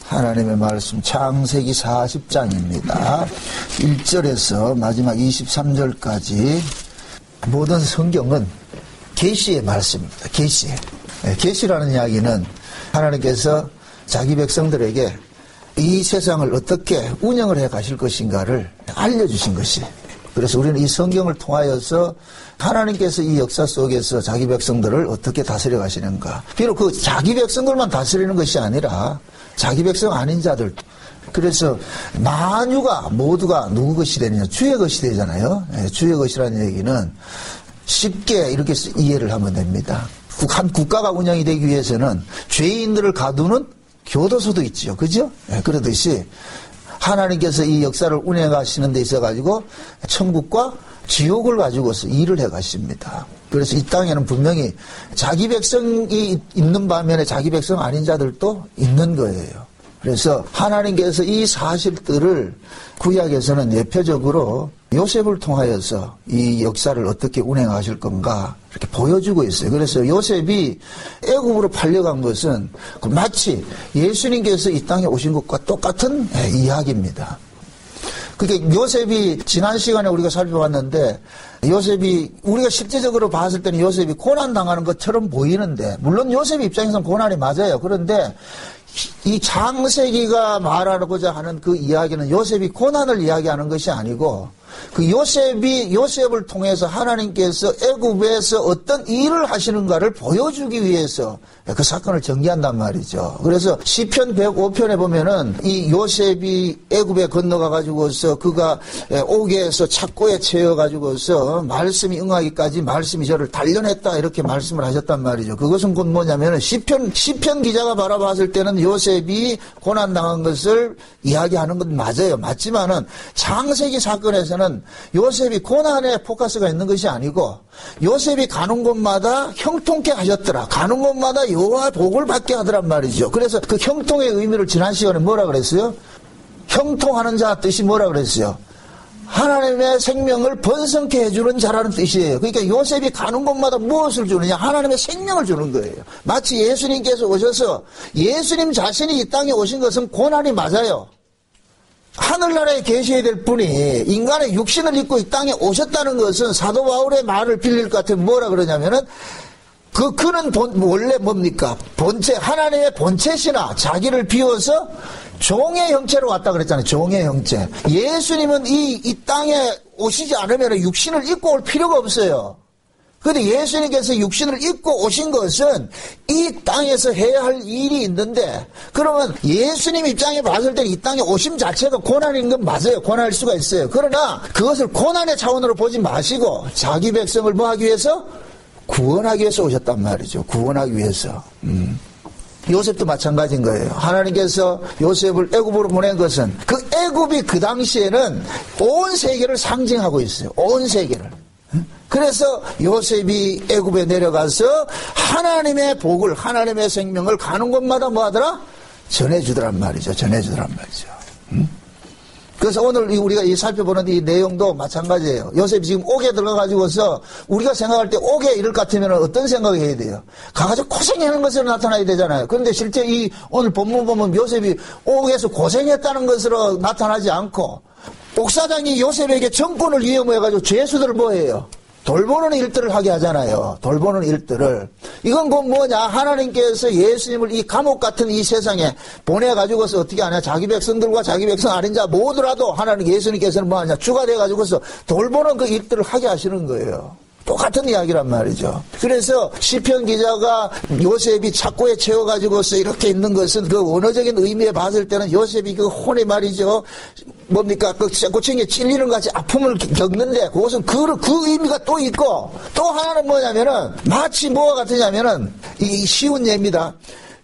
하나님의 말씀 창세기 40장입니다. 1절에서 마지막 23절까지 모든 성경은 계시의 말씀입니다. 계시. 계시라는 이야기는 하나님께서 자기 백성들에게 이 세상을 어떻게 운영을 해 가실 것인가를 알려주신 것이. 그래서 우리는 이 성경을 통하여서 하나님께서 이 역사 속에서 자기 백성들을 어떻게 다스려 가시는가. 비록 그 자기 백성들만 다스리는 것이 아니라 자기 백성 아닌 자들. 그래서 만유가 모두가 누구 것이 되느냐. 주의 것이 되잖아요. 주의 것이라는 얘기는 쉽게 이렇게 이해를 하면 됩니다. 한 국가가 운영이 되기 위해서는 죄인들을 가두는 교도소도 있지요. 그죠? 그러듯이 하나님께서 이 역사를 운행하시는 데 있어가지고 천국과 지옥을 가지고서 일을 해 가십니다. 그래서 이 땅에는 분명히 자기 백성이 있는 반면에 자기 백성 아닌 자들도 있는 거예요. 그래서 하나님께서 이 사실들을 구약에서는 예표적으로 요셉을 통하여서 이 역사를 어떻게 운행하실 건가 이렇게 보여주고 있어요. 그래서 요셉이 애굽으로 팔려간 것은 마치 예수님께서 이 땅에 오신 것과 똑같은 이야기입니다. 그게 요셉이 지난 시간에 우리가 살펴봤는데 요셉이 우리가 실제적으로 봤을 때는 요셉이 고난당하는 것처럼 보이는데 물론 요셉 입장에서는 고난이 맞아요. 그런데 이 창세기가 말하고자 하는 그 이야기는 요셉이 고난을 이야기하는 것이 아니고 그 요셉을 통해서 하나님께서 애굽에서 어떤 일을 하시는가를 보여주기 위해서 그 사건을 전개한단 말이죠. 그래서 시편 105편에 보면은 이 요셉이 애굽에 건너가 가지고서 그가 옥에서 착고에 채여 가지고서 말씀이 응하기까지 말씀이 저를 단련했다 이렇게 말씀을 하셨단 말이죠. 그것은 곧 뭐냐면은 시편 기자가 바라봤을 때는 요셉이 고난 당한 것을 이야기하는 건 맞아요. 맞지만은 창세기 사건에서는 요셉이 고난에 포커스가 있는 것이 아니고 요셉이 가는 곳마다 형통케 하셨더라. 가는 곳마다 여호와 복을 받게 하더란 말이죠. 그래서 그 형통의 의미를 지난 시간에 뭐라 그랬어요? 형통하는 자 뜻이 뭐라 그랬어요? 하나님의 생명을 번성케 해주는 자라는 뜻이에요. 그러니까 요셉이 가는 곳마다 무엇을 주느냐? 하나님의 생명을 주는 거예요. 마치 예수님께서 오셔서 예수님 자신이 이 땅에 오신 것은 고난이 맞아요. 하늘나라에 계셔야 될 분이 인간의 육신을 입고 이 땅에 오셨다는 것은 사도 바울의 말을 빌릴 것 같으면 뭐라 그러냐면은 그는 원래 뭡니까? 하나님의 본체시나 자기를 비워서 종의 형체로 왔다 그랬잖아요. 종의 형체. 예수님은 이 땅에 오시지 않으면 육신을 입고 올 필요가 없어요. 그런데 예수님께서 육신을 입고 오신 것은 이 땅에서 해야 할 일이 있는데 그러면 예수님 입장에 봤을 때 이 땅에 오심 자체가 고난인 건 맞아요. 고난일 수가 있어요. 그러나 그것을 고난의 차원으로 보지 마시고 자기 백성을 뭐 하기 위해서? 구원하기 위해서 오셨단 말이죠. 구원하기 위해서. 요셉도 마찬가지인 거예요. 하나님께서 요셉을 애굽으로 보낸 것은 그 애굽이 그 당시에는 온 세계를 상징하고 있어요. 온 세계를. 그래서 요셉이 애굽에 내려가서 하나님의 복을 하나님의 생명을 가는 곳마다 뭐 하더라? 전해주더란 말이죠. 그래서 오늘 우리가 살펴보는 이 내용도 마찬가지예요. 요셉이 지금 옥에 들어가가지고서 우리가 생각할 때 옥에 이럴 것 같으면 어떤 생각을 해야 돼요? 가가지고 고생하는 것으로 나타나야 되잖아요. 그런데 실제 오늘 본문 보면 요셉이 옥에서 고생했다는 것으로 나타나지 않고 옥사장이 요셉에게 정권을 위험해가지고 죄수들을 뭐해요? 돌보는 일들을 하게 하잖아요. 돌보는 일들을. 이건 곧 뭐냐? 하나님께서 예수님을 이 감옥 같은 이 세상에 보내가지고서 어떻게 하냐? 자기 백성들과 자기 백성 아닌 자 모두라도 하나님 예수님께서는 뭐 하냐? 주가 돼가지고서 돌보는 그 일들을 하게 하시는 거예요. 똑같은 이야기란 말이죠. 그래서 시편 기자가 요셉이 착고에 채워가지고서 이렇게 있는 것은 그 원어적인 의미에 봤을 때는 요셉이 그 혼이 말이죠. 뭡니까? 그 고층에 찔리는 같이 아픔을 겪는데 그것은 그 의미가 또 있고 또 하나는 뭐냐면은 마치 뭐가 같으냐면은 이 쉬운 예입니다.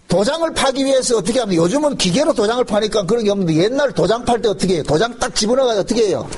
도장을 파기 위해서 어떻게 하면 요즘은 기계로 도장을 파니까 그런 게 없는데 옛날 도장 팔 때 어떻게 해요? 도장 딱 집어넣어가지고 어떻게 해요?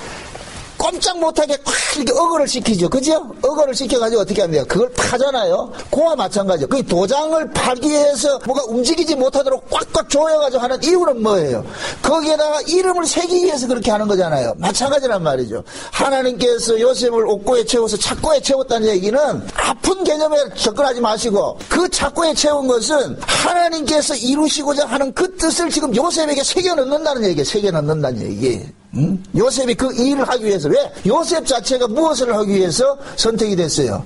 꼼짝 못하게 콱 이렇게 억어를 시키죠. 그죠? 억어를 시켜가지고 어떻게 합니까? 그걸 파잖아요. 그와 마찬가지죠. 그 도장을 팔기 위해서 뭐가 움직이지 못하도록 꽉꽉 조여가지고 하는 이유는 뭐예요? 거기에다가 이름을 새기기 위해서 그렇게 하는 거잖아요. 마찬가지란 말이죠. 하나님께서 요셉을 옥고에 채워서 착고에 채웠다는 얘기는 아픈 개념에 접근하지 마시고 그 착고에 채운 것은 하나님께서 이루시고자 하는 그 뜻을 지금 요셉에게 새겨넣는다는 얘기예요. 새겨넣는다는 얘기. 요셉이 그 일을 하기 위해서. 왜? 요셉 자체가 무엇을 하기 위해서 선택이 됐어요?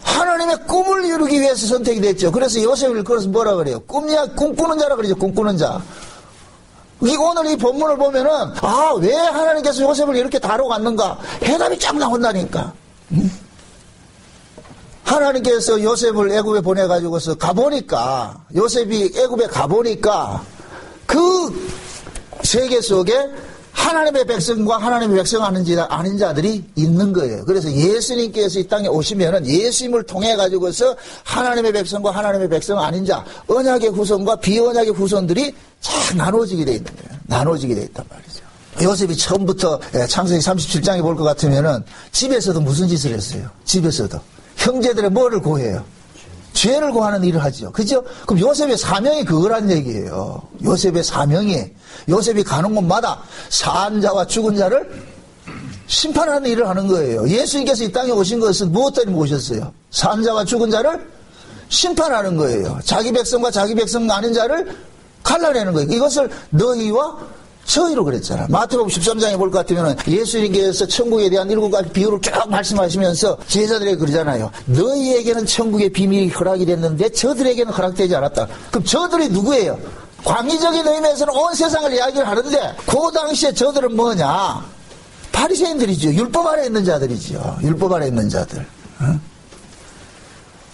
하나님의 꿈을 이루기 위해서 선택이 됐죠. 그래서 요셉을 그래서 뭐라 그래요? 꿈꾸는 자라 그러죠. 꿈꾸는 자. 오늘 이 본문을 보면은 왜 하나님께서 요셉을 이렇게 다뤄갔는가? 해답이 쫙 나온다니까. 하나님께서 요셉을 애굽에 보내가지고서 가보니까 요셉이 애굽에 가보니까 그 세계 속에 하나님의 백성과 하나님의 백성 아닌 자들이 있는 거예요. 그래서 예수님께서 이 땅에 오시면은 예수님을 통해 가지고서 하나님의 백성과 하나님의 백성 아닌 자, 언약의 후손과 비언약의 후손들이 쫙 나눠지게 돼 있는 거예요. 나눠지게 돼 있단 말이죠. 요셉이 처음부터 창세기 37장에 볼 것 같으면은 집에서도 무슨 짓을 했어요? 집에서도 형제들의 뭐를 구해요? 죄를 구하는 일을 하죠. 그죠? 그럼 요셉의 사명이 그거란 얘기예요. 요셉의 사명이 요셉이 가는 곳마다 산 자와 죽은 자를 심판하는 일을 하는 거예요. 예수님께서 이 땅에 오신 것은 무엇 때문에 오셨어요? 산 자와 죽은 자를 심판하는 거예요. 자기 백성과 자기 백성 아닌 자를 갈라내는 거예요. 이것을 너희와 저희로 그랬잖아. 마태복음 13장에 볼 것 같으면 예수님께서 천국에 대한 7가지 비유를 쭉 말씀하시면서 제자들에게 그러잖아요. 너희에게는 천국의 비밀이 허락이 됐는데 저들에게는 허락되지 않았다. 그럼 저들이 누구예요? 광의적인 의미에서는 온 세상을 이야기를 하는데 그 당시에 저들은 뭐냐? 바리새인들이죠. 율법 아래 있는 자들이죠. 율법 아래 있는 자들.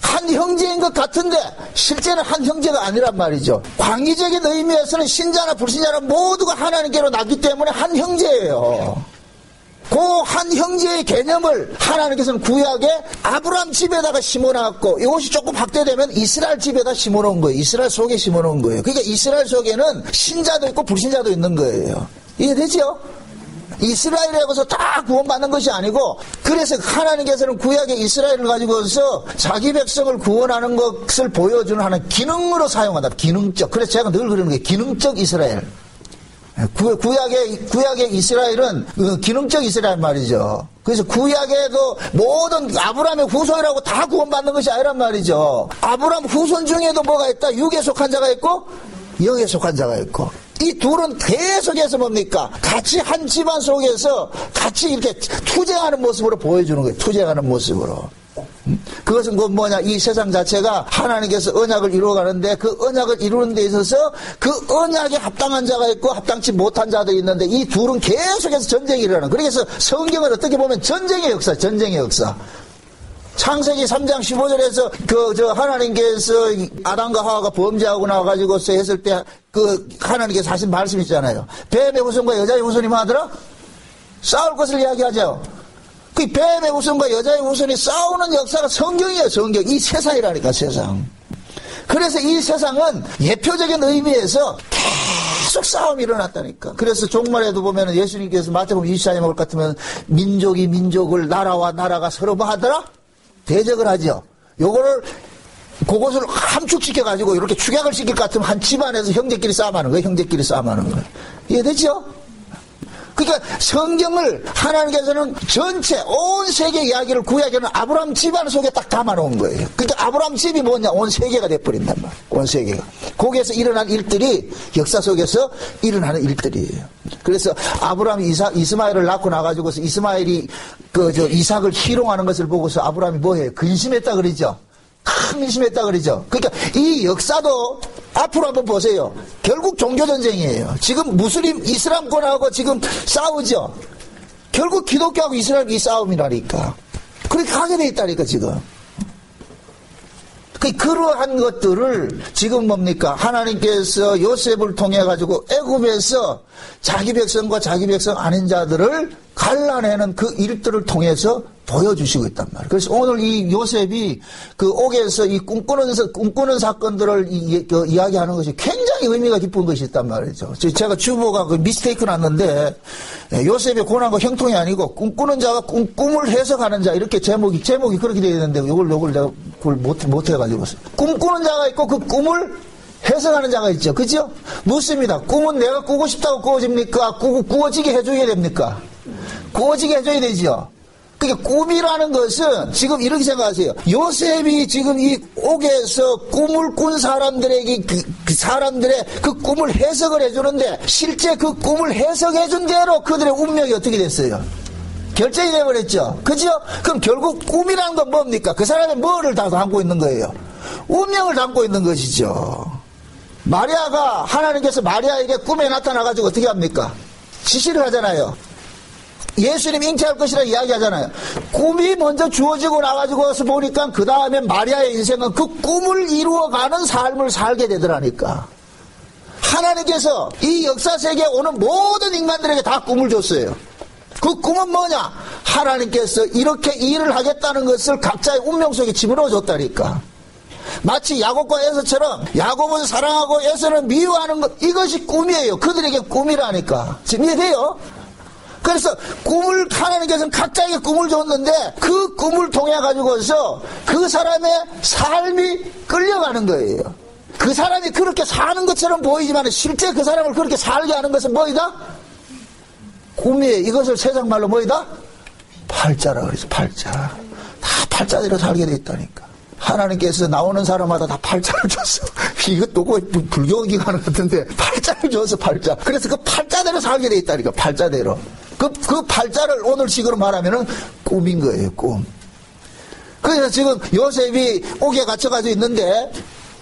한 형제인 것 같은데 실제는 한 형제가 아니란 말이죠. 광의적인 의미에서는 신자나 불신자나 모두가 하나님께로 났기 때문에 한 형제예요. 그 한 형제의 개념을 하나님께서는 구약에 아브라함 집에다가 심어놨고 이것이 조금 확대되면 이스라엘 집에다 심어놓은 거예요. 이스라엘 속에 심어놓은 거예요. 그러니까 이스라엘 속에는 신자도 있고 불신자도 있는 거예요. 이해되죠? 이스라엘에서 다 구원받는 것이 아니고 그래서 하나님께서는 구약의 이스라엘을 가지고서 자기 백성을 구원하는 것을 보여주는 하는 기능으로 사용한다. 기능적. 그래서 제가 늘 그러는 거예요. 기능적 이스라엘. 구약의 이스라엘은 기능적 이스라엘 말이죠. 그래서 구약에도 모든 아브라함의 후손이라고 다 구원받는 것이 아니란 말이죠. 아브라함 후손 중에도 뭐가 있다? 육에 속한 자가 있고 영에 속한 자가 있고 이 둘은 계속해서 뭡니까? 같이 한 집안 속에서 같이 이렇게 투쟁하는 모습으로 보여주는 거예요. 투쟁하는 모습으로. 그것은 뭐냐? 이 세상 자체가 하나님께서 언약을 이루어가는데 그 언약을 이루는 데 있어서 그 언약에 합당한 자가 있고 합당치 못한 자들이 있는데 이 둘은 계속해서 전쟁이 일어나는. 그래서 성경은 어떻게 보면 전쟁의 역사, 전쟁의 역사. 창세기 3장 15절에서 하나님께서 아담과 하와가 범죄하고 나와가지고서 했을 때 하나님께서 하신 말씀 있잖아요. 뱀의 후손과 여자의 후손이 뭐 하더라? 싸울 것을 이야기하죠. 그 뱀의 후손과 여자의 후손이 싸우는 역사가 성경이에요. 성경. 이 세상이라니까 세상. 그래서 이 세상은 예표적인 의미에서 계속 싸움이 일어났다니까. 그래서 종말에도 보면은 예수님께서 마태복음 24장에 볼 것 같으면 민족이 민족을 나라와 나라가 서로 뭐 하더라? 대적을 하죠. 그것을 함축시켜가지고 이렇게 축약을 시킬 것 같으면 한 집안에서 형제끼리 싸움하는 거예요. 형제끼리 싸움하는 거예요. 이해되죠? 그러니까 성경을 하나님께서는 전체 온 세계 이야기를 구약에는 아브라함 집안 속에 딱 담아놓은 거예요. 그러니까 아브라함 집이 뭐냐? 온 세계가 돼버린단 말이에요. 온 세계가. 거기에서 일어난 일들이 역사 속에서 일어나는 일들이에요. 그래서 아브라함이 이스마엘을 낳고 나가지고서 이스마엘이 이삭을 희롱하는 것을 보고서 아브라함이 뭐해요? 근심했다 그러죠. 큰 근심했다 그러죠. 그러니까 이 역사도 앞으로 한번 보세요. 결국 종교전쟁이에요. 지금 무슬림 이슬람권하고 지금 싸우죠. 결국 기독교하고 이슬람 이 싸움이라니까. 그렇게 하게 돼 있다니까 지금. 그러한 것들을 지금 뭡니까? 하나님께서 요셉을 통해 가지고 애굽에서 자기 백성과 자기 백성 아닌 자들을 갈라내는 그 일들을 통해서 보여주시고 있단 말이에요. 그래서 오늘 이 요셉이 그 옥에서 이 꿈꾸는 사건들을 이야기하는 것이 굉장히 의미가 깊은 것이 있단 말이죠. 제가 주보가 그 미스테이크 났는데, 요셉의 고난과 형통이 아니고 꿈꾸는 자가 꿈을 해석하는 자, 이렇게 제목이 그렇게 되어 있는데, 요걸 내가 그걸 못 해가지고. 꿈꾸는 자가 있고 그 꿈을 해석하는 자가 있죠. 그죠? 묻습니다. 꿈은 내가 꾸고 싶다고 꾸어집니까? 꾸어지게 해줘야 됩니까? 꾸어지게 해줘야 되죠. 그러니까 꿈이라는 것은 지금 이렇게 생각하세요. 요셉이 지금 이 옥에서 꿈을 꾼 사람들에게 그 사람들의 그 꿈을 해석을 해주는데 실제 그 꿈을 해석해준 대로 그들의 운명이 어떻게 됐어요? 결정이 되어버렸죠. 그죠? 그럼 결국 꿈이라는 건 뭡니까? 그 사람의 뭐를 다 담고 있는 거예요? 운명을 담고 있는 것이죠. 마리아가 하나님께서 마리아에게 꿈에 나타나가지고 어떻게 합니까? 지시를 하잖아요. 예수님 잉태할 것이라 이야기하잖아요. 꿈이 먼저 주어지고 나가지고 와서 보니까 그 다음에 마리아의 인생은 그 꿈을 이루어가는 삶을 살게 되더라니까. 하나님께서 이 역사 세계에 오는 모든 인간들에게 다 꿈을 줬어요. 그 꿈은 뭐냐? 하나님께서 이렇게 일을 하겠다는 것을 각자의 운명 속에 집어넣어 줬다니까. 마치 야곱과 에서처럼 야곱은 사랑하고 에서는 미워하는 것, 이것이 꿈이에요. 그들에게 꿈이라니까. 지금 이해돼요? 그래서 꿈을 하나님께서는 각자에게 꿈을 줬는데 그 꿈을 통해 가지고서 그 사람의 삶이 끌려가는 거예요. 그 사람이 그렇게 사는 것처럼 보이지만 실제 그 사람을 그렇게 살게 하는 것은 뭐이다? 꿈이에요. 이것을 세상 말로 뭐이다? 팔자라 그래서 팔자. 다 팔자대로 살게 돼 있다니까. 하나님께서 나오는 사람마다 다 팔자를 줬어. 이것도 거의 불교 기관 같은데 팔자를 줬어, 팔자. 그래서 그 팔자대로 살게 돼 있다니까, 팔자대로. 그 팔자를 오늘식으로 말하면은 꿈인 거예요, 꿈. 그래서 지금 요셉이 옥에 갇혀가지고 있는데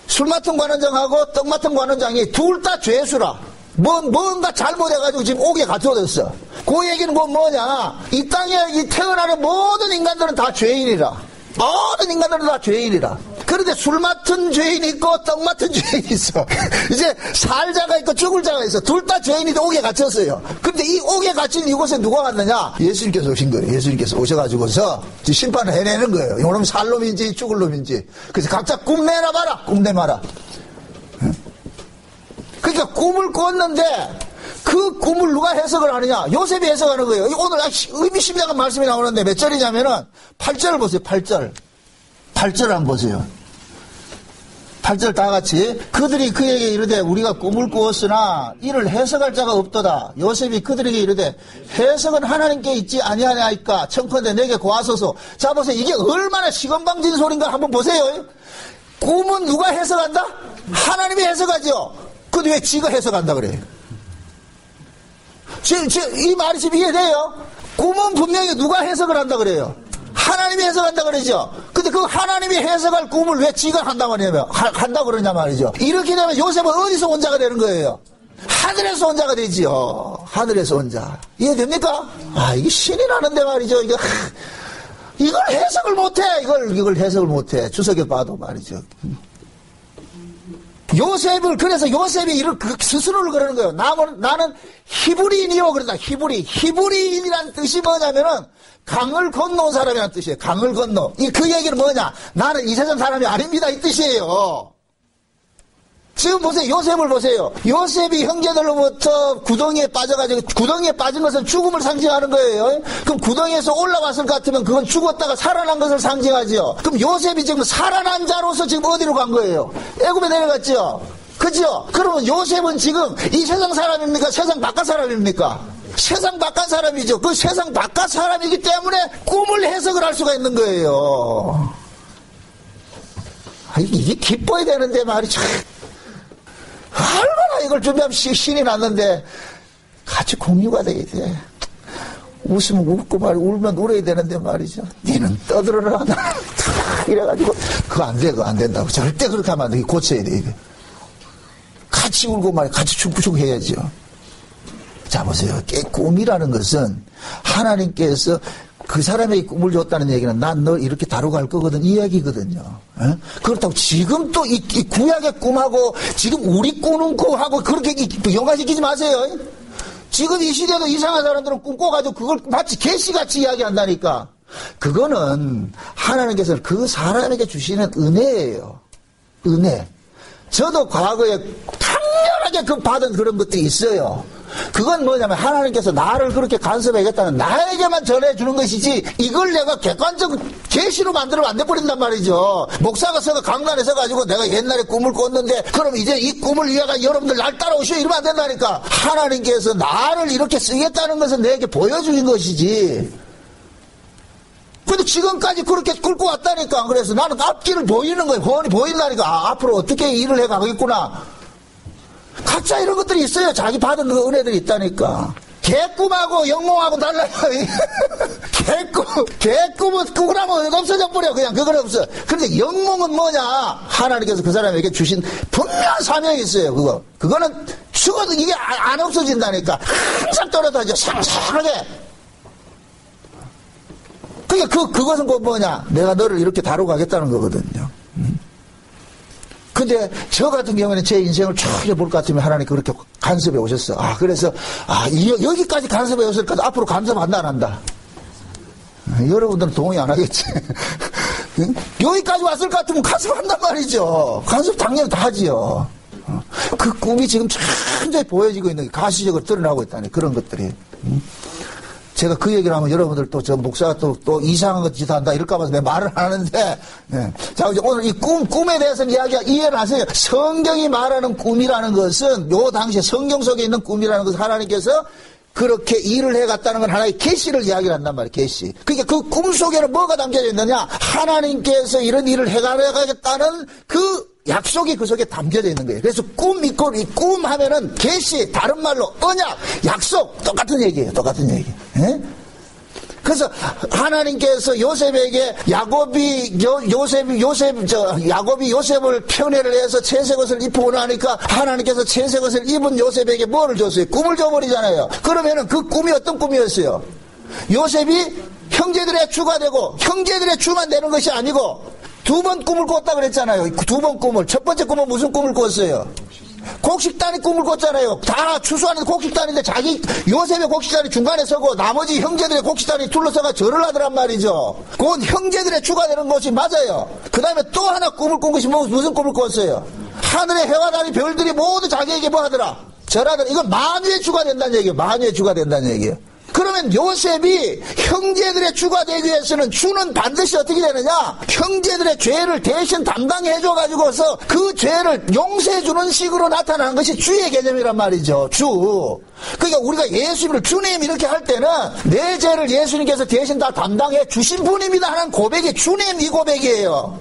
술 맡은 관원장하고 떡 맡은 관원장이 둘 다 죄수라. 뭔가 잘못해가지고 지금 옥에 갇혀졌어. 그 얘기는 뭐냐? 이 땅에 태어나는 모든 인간들은 다 죄인이라. 모든 인간들은 다 죄인이라. 그런데 술 맡은 죄인이 있고 떡 맡은 죄인이 있어. 이제 살 자가 있고 죽을 자가 있어. 둘 다 죄인인데 옥에 갇혔어요. 그런데 이 옥에 갇힌 이곳에 누가 왔느냐? 예수님께서 오신 거예요. 예수님께서 오셔가지고서 심판을 해내는 거예요. 이놈 살 놈인지 죽을 놈인지. 그래서 각자 꿈 내놔봐라. 꿈 내마라. 그러니까 꿈을 꿨는데 그 꿈을 누가 해석을 하느냐? 요셉이 해석하는 거예요. 오늘 의미심장한 말씀이 나오는데 몇 절이냐면은 8절을 보세요. 8절. 8절 한번 보세요. 8절 다 같이. 그들이 그에게 이르되 우리가 꿈을 꾸었으나 이를 해석할 자가 없도다. 요셉이 그들에게 이르되 해석은 하나님께 있지 아니하냐이까 청컨대 내게 고하소서. 자 보세요. 이게 얼마나 시건방진 소린가 한번 보세요. 꿈은 누가 해석한다? 하나님이 해석하죠. 근데 왜 지가 해석한다 그래요? 이 말이 지금 이해돼요? 꿈은 분명히 누가 해석을 한다 그래요? 하나님이 해석한다 그러죠? 근데 그 하나님이 해석할 꿈을 왜 지가 한다 말이냐면, 한다 그러냐 말이죠. 이렇게 되면 요셉은 어디서 온 자가 되는 거예요? 하늘에서 온 자가 되지요. 하늘에서 온 자. 이해됩니까? 이게 신이 나는데 말이죠. 이걸 해석을 못해. 이걸 해석을 못해. 주석에 봐도 말이죠. 그래서 요셉이 스스로를 그러는 거예요. 나는 히브리인이요. 그런다. 히브리인이라는 뜻이 뭐냐면은, 강을 건너온 사람이라는 뜻이에요. 강을 건너. 그 얘기는 뭐냐? 나는 이 세상 사람이 아닙니다. 이 뜻이에요. 지금 보세요. 요셉을 보세요. 요셉이 형제들로부터 구덩이에 빠져가지고, 구덩이에 빠진 것은 죽음을 상징하는 거예요. 그럼 구덩이에서 올라왔을 것 같으면 그건 죽었다가 살아난 것을 상징하죠. 그럼 요셉이 지금 살아난 자로서 지금 어디로 간 거예요? 애굽에 내려갔죠. 그죠? 그러면 요셉은 지금 이 세상 사람입니까? 세상 바깥 사람입니까? 세상 바깥 사람이죠. 그 세상 바깥 사람이기 때문에 꿈을 해석을 할 수가 있는 거예요. 이게 기뻐야 되는데 말이죠. 얼마나 이걸 준비하면 신이 났는데 같이 공유가 돼야 돼. 웃으면 웃고 울면 울어야 되는데 말이죠. 니는 떠들어라. 이래가지고 그거 안 돼. 그거 안 된다고. 절대 그렇게 하면 안 돼. 고쳐야 돼. 이게. 같이 울고 같이 춤추고 해야죠. 자 보세요. 꿈이라는 것은 하나님께서 그 사람에게 꿈을 줬다는 얘기는 난 너 이렇게 다루고 갈 거거든 이 이야기거든요. 그렇다고 지금 또 이 구약의 꿈하고 지금 우리 꾸는 꿈하고 그렇게 연관시키지 마세요. 지금 이 시대도 이상한 사람들은 꿈꿔가지고 그걸 마치 계시같이 이야기한다니까. 그거는 하나님께서는 그 사람에게 주시는 은혜예요. 은혜. 저도 과거에 강렬하게 그 받은 그런 것들이 있어요. 그건 뭐냐면 하나님께서 나를 그렇게 간섭하겠다는 나에게만 전해주는 것이지 이걸 내가 객관적 계시로 만들면 안 돼버린단 말이죠. 목사가 서가 강단에 서가지고 내가 옛날에 꿈을 꿨는데 그럼 이제 이 꿈을 위해가 여러분들 날 따라오시오 이러면 안 된다니까. 하나님께서 나를 이렇게 쓰겠다는 것은 내게 보여주는 것이지. 근데 지금까지 그렇게 끌고 왔다니까. 그래서 나는 앞길을 보이는 거예요. 훤히 보인다니까. 아, 앞으로 어떻게 일을 해가겠구나. 각자 이런 것들이 있어요. 자기 받은 그 은혜들이 있다니까. 개꿈하고 영몽하고 달라요. 개꿈은 꾸라면 없어져 버려. 그냥 그건 없어. 그런데 영몽은 뭐냐? 하나님께서 그 사람에게 주신 분명한 사명이 있어요. 그거는 죽어도 이게 안 없어진다니까. 항상 떨어져서 상상하게. 그것은 뭐냐? 내가 너를 이렇게 다루고 가겠다는 거거든요. 근데 저 같은 경우에는 제 인생을 쭉 볼 것 같으면 하나님 그렇게 간섭해 오셨어. 그래서, 여기까지 간섭해 오실까? 앞으로 간섭한다, 안 한다? 여러분들은 동의 안 하겠지. 여기까지 왔을 것 같으면 간섭한단 말이죠. 간섭 당연히 다 하지요. 그 꿈이 지금 천천히 보여지고 있는 게 가시적으로 드러나고 있다니, 그런 것들이. 제가 그 얘기를 하면 여러분들 또 저 목사가 또 이상한 것 짓 한다 이럴까봐 내가 말을 하는데, 네. 자, 이제 오늘 이 꿈에 대해서는 이해를 하세요. 성경이 말하는 꿈이라는 것은 요 당시에 성경 속에 있는 꿈이라는 것은 하나님께서 그렇게 일을 해갔다는 건 하나의 계시를 이야기를 한단 말이에요. 계시. 그러니까 그 꿈 속에는 뭐가 담겨져 있느냐? 하나님께서 이런 일을 해가겠다는 그 약속이 그 속에 담겨져 있는 거예요. 그래서 꿈 있고 이 꿈 하면은 계시, 다른 말로 언약, 약속, 똑같은 얘기예요. 똑같은 얘기. 예? 그래서 하나님께서 요셉에게 야곱이 요셉을 편애를 해서 채색옷을 입고 나니까 하나님께서 채색옷을 입은 요셉에게 뭐를 줬어요? 꿈을 줘버리잖아요. 그러면은 그 꿈이 어떤 꿈이었어요? 요셉이 형제들의 주가 되고 형제들의 주만 되는 것이 아니고 두 번 꿈을 꿨다 그랬잖아요. 두 번 꿈을. 첫 번째 꿈은 무슨 꿈을 꿨어요? 곡식단이 꿈을 꿨잖아요. 다 추수하는 곡식단인데 요셉의 곡식단이 중간에 서고 나머지 형제들의 곡식단이 둘러서가 절을 하더란 말이죠. 그건 형제들의 주가 되는 것이 맞아요. 그 다음에 또 하나 꿈을 꾼 것이 무슨 꿈을 꿨어요? 하늘의 해와 달이 별들이 모두 자기에게 뭐 하더라? 절하더라. 이건 만유의 주가 된다는 얘기예요. 만유의 주가 된다는 얘기예요. 그러면 요셉이 형제들의 주가 되기 위해서는 주는 반드시 어떻게 되느냐? 형제들의 죄를 대신 담당해줘가지고서 그 죄를 용서해주는 식으로 나타나는 것이 주의 개념이란 말이죠. 주. 그러니까 우리가 예수님을 주님 이렇게 할 때는 내 죄를 예수님께서 대신 다 담당해 주신 분입니다 하는 고백이 주님 이 고백이에요.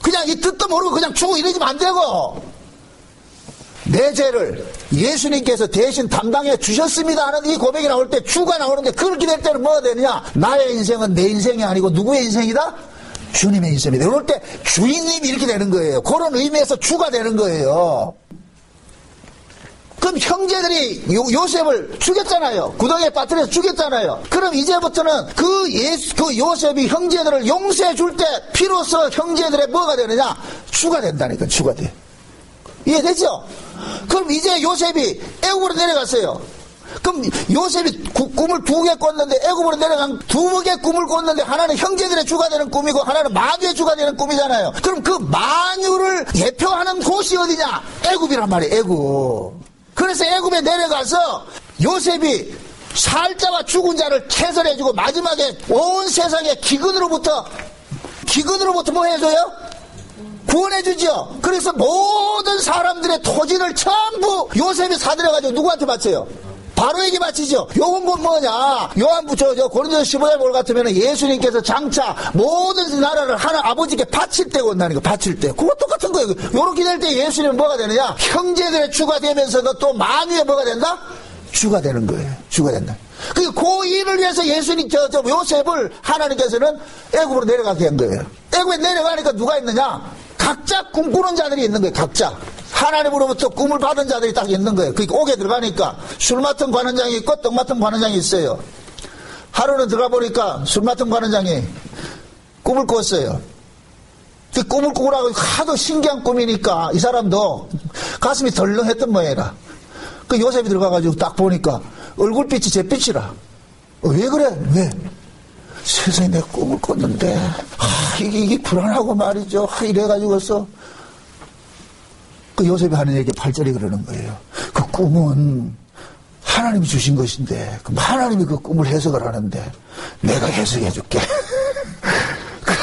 그냥 이 뜻도 모르고 그냥 주 이러지면 안 되고 내 죄를 예수님께서 대신 담당해 주셨습니다 하는 이 고백이 나올 때 주가 나오는데 그렇게 될 때는 뭐가 되느냐? 나의 인생은 내 인생이 아니고 누구의 인생이다? 주님의 인생입니다. 그럴 때 주인님이 이렇게 되는 거예요. 그런 의미에서 주가 되는 거예요. 그럼 형제들이 요셉을 죽였잖아요. 구덩이에 빠뜨려서 죽였잖아요. 그럼 이제부터는 그 요셉이 형제들을 용서해 줄 때 비로소 형제들의 뭐가 되느냐? 주가 된다니까. 주가 돼. 이해되죠? 그럼 이제 요셉이 애굽으로 내려갔어요. 그럼 요셉이 꿈을 두 개 꿨는데 애굽으로 내려간 두 개 꿈을 꿨는데 하나는 형제들의 주가 되는 꿈이고 하나는 만유의 주가 되는 꿈이잖아요. 그럼 그 만유를 대표하는 곳이 어디냐? 애굽이란 말이에요. 애굽. 그래서 애굽에 내려가서 요셉이 살자와 죽은 자를 캐설해주고 마지막에 온 세상의 기근으로부터 뭐 해줘요? 구원해주죠. 그래서 모든 사람들의 토지를 전부 요셉이 사들여가지고 누구한테 바쳐요? 바로에게 바치죠. 요건 뭐냐? 요한부 고린도서 15장 볼 같으면 예수님께서 장차 모든 나라를 하나 아버지께 바칠 때가 온다는 거. 바칠 때. 그거 똑같은 거예요. 요렇게 될 때 예수님은 뭐가 되느냐? 형제들의 주가 되면서도 또 만유의 뭐가 된다? 주가 되는 거예요. 주가 된다. 그 일을 위해서 예수님 요셉을 하나님께서는 애굽으로 내려가게 한 거예요. 애굽에 내려가니까 누가 있느냐? 각자 꿈꾸는 자들이 있는 거예요. 각자. 하나님으로부터 꿈을 받은 자들이 딱 있는 거예요. 그러니까 옥에 들어가니까 술 맡은 관원장이 있고 떡 맡은 관원장이 있어요. 하루는 들어가 보니까 술 맡은 관원장이 꿈을 꿨어요. 그 꿈을 꾸라고 하도 신기한 꿈이니까 이 사람도 가슴이 덜렁했던 모양이라. 그 요셉이 들어가가지고 딱 보니까 얼굴빛이 잿빛이라. 왜 그래? 왜? 세상에 내 꿈을 꿨는데, 이게 불안하고 말이죠. 이래가지고서, 그 요셉이 하는 얘기 8절에 그러는 거예요. 그 꿈은 하나님이 주신 것인데, 하나님이 그 꿈을 해석을 하는데, 내가 해석해 줄게.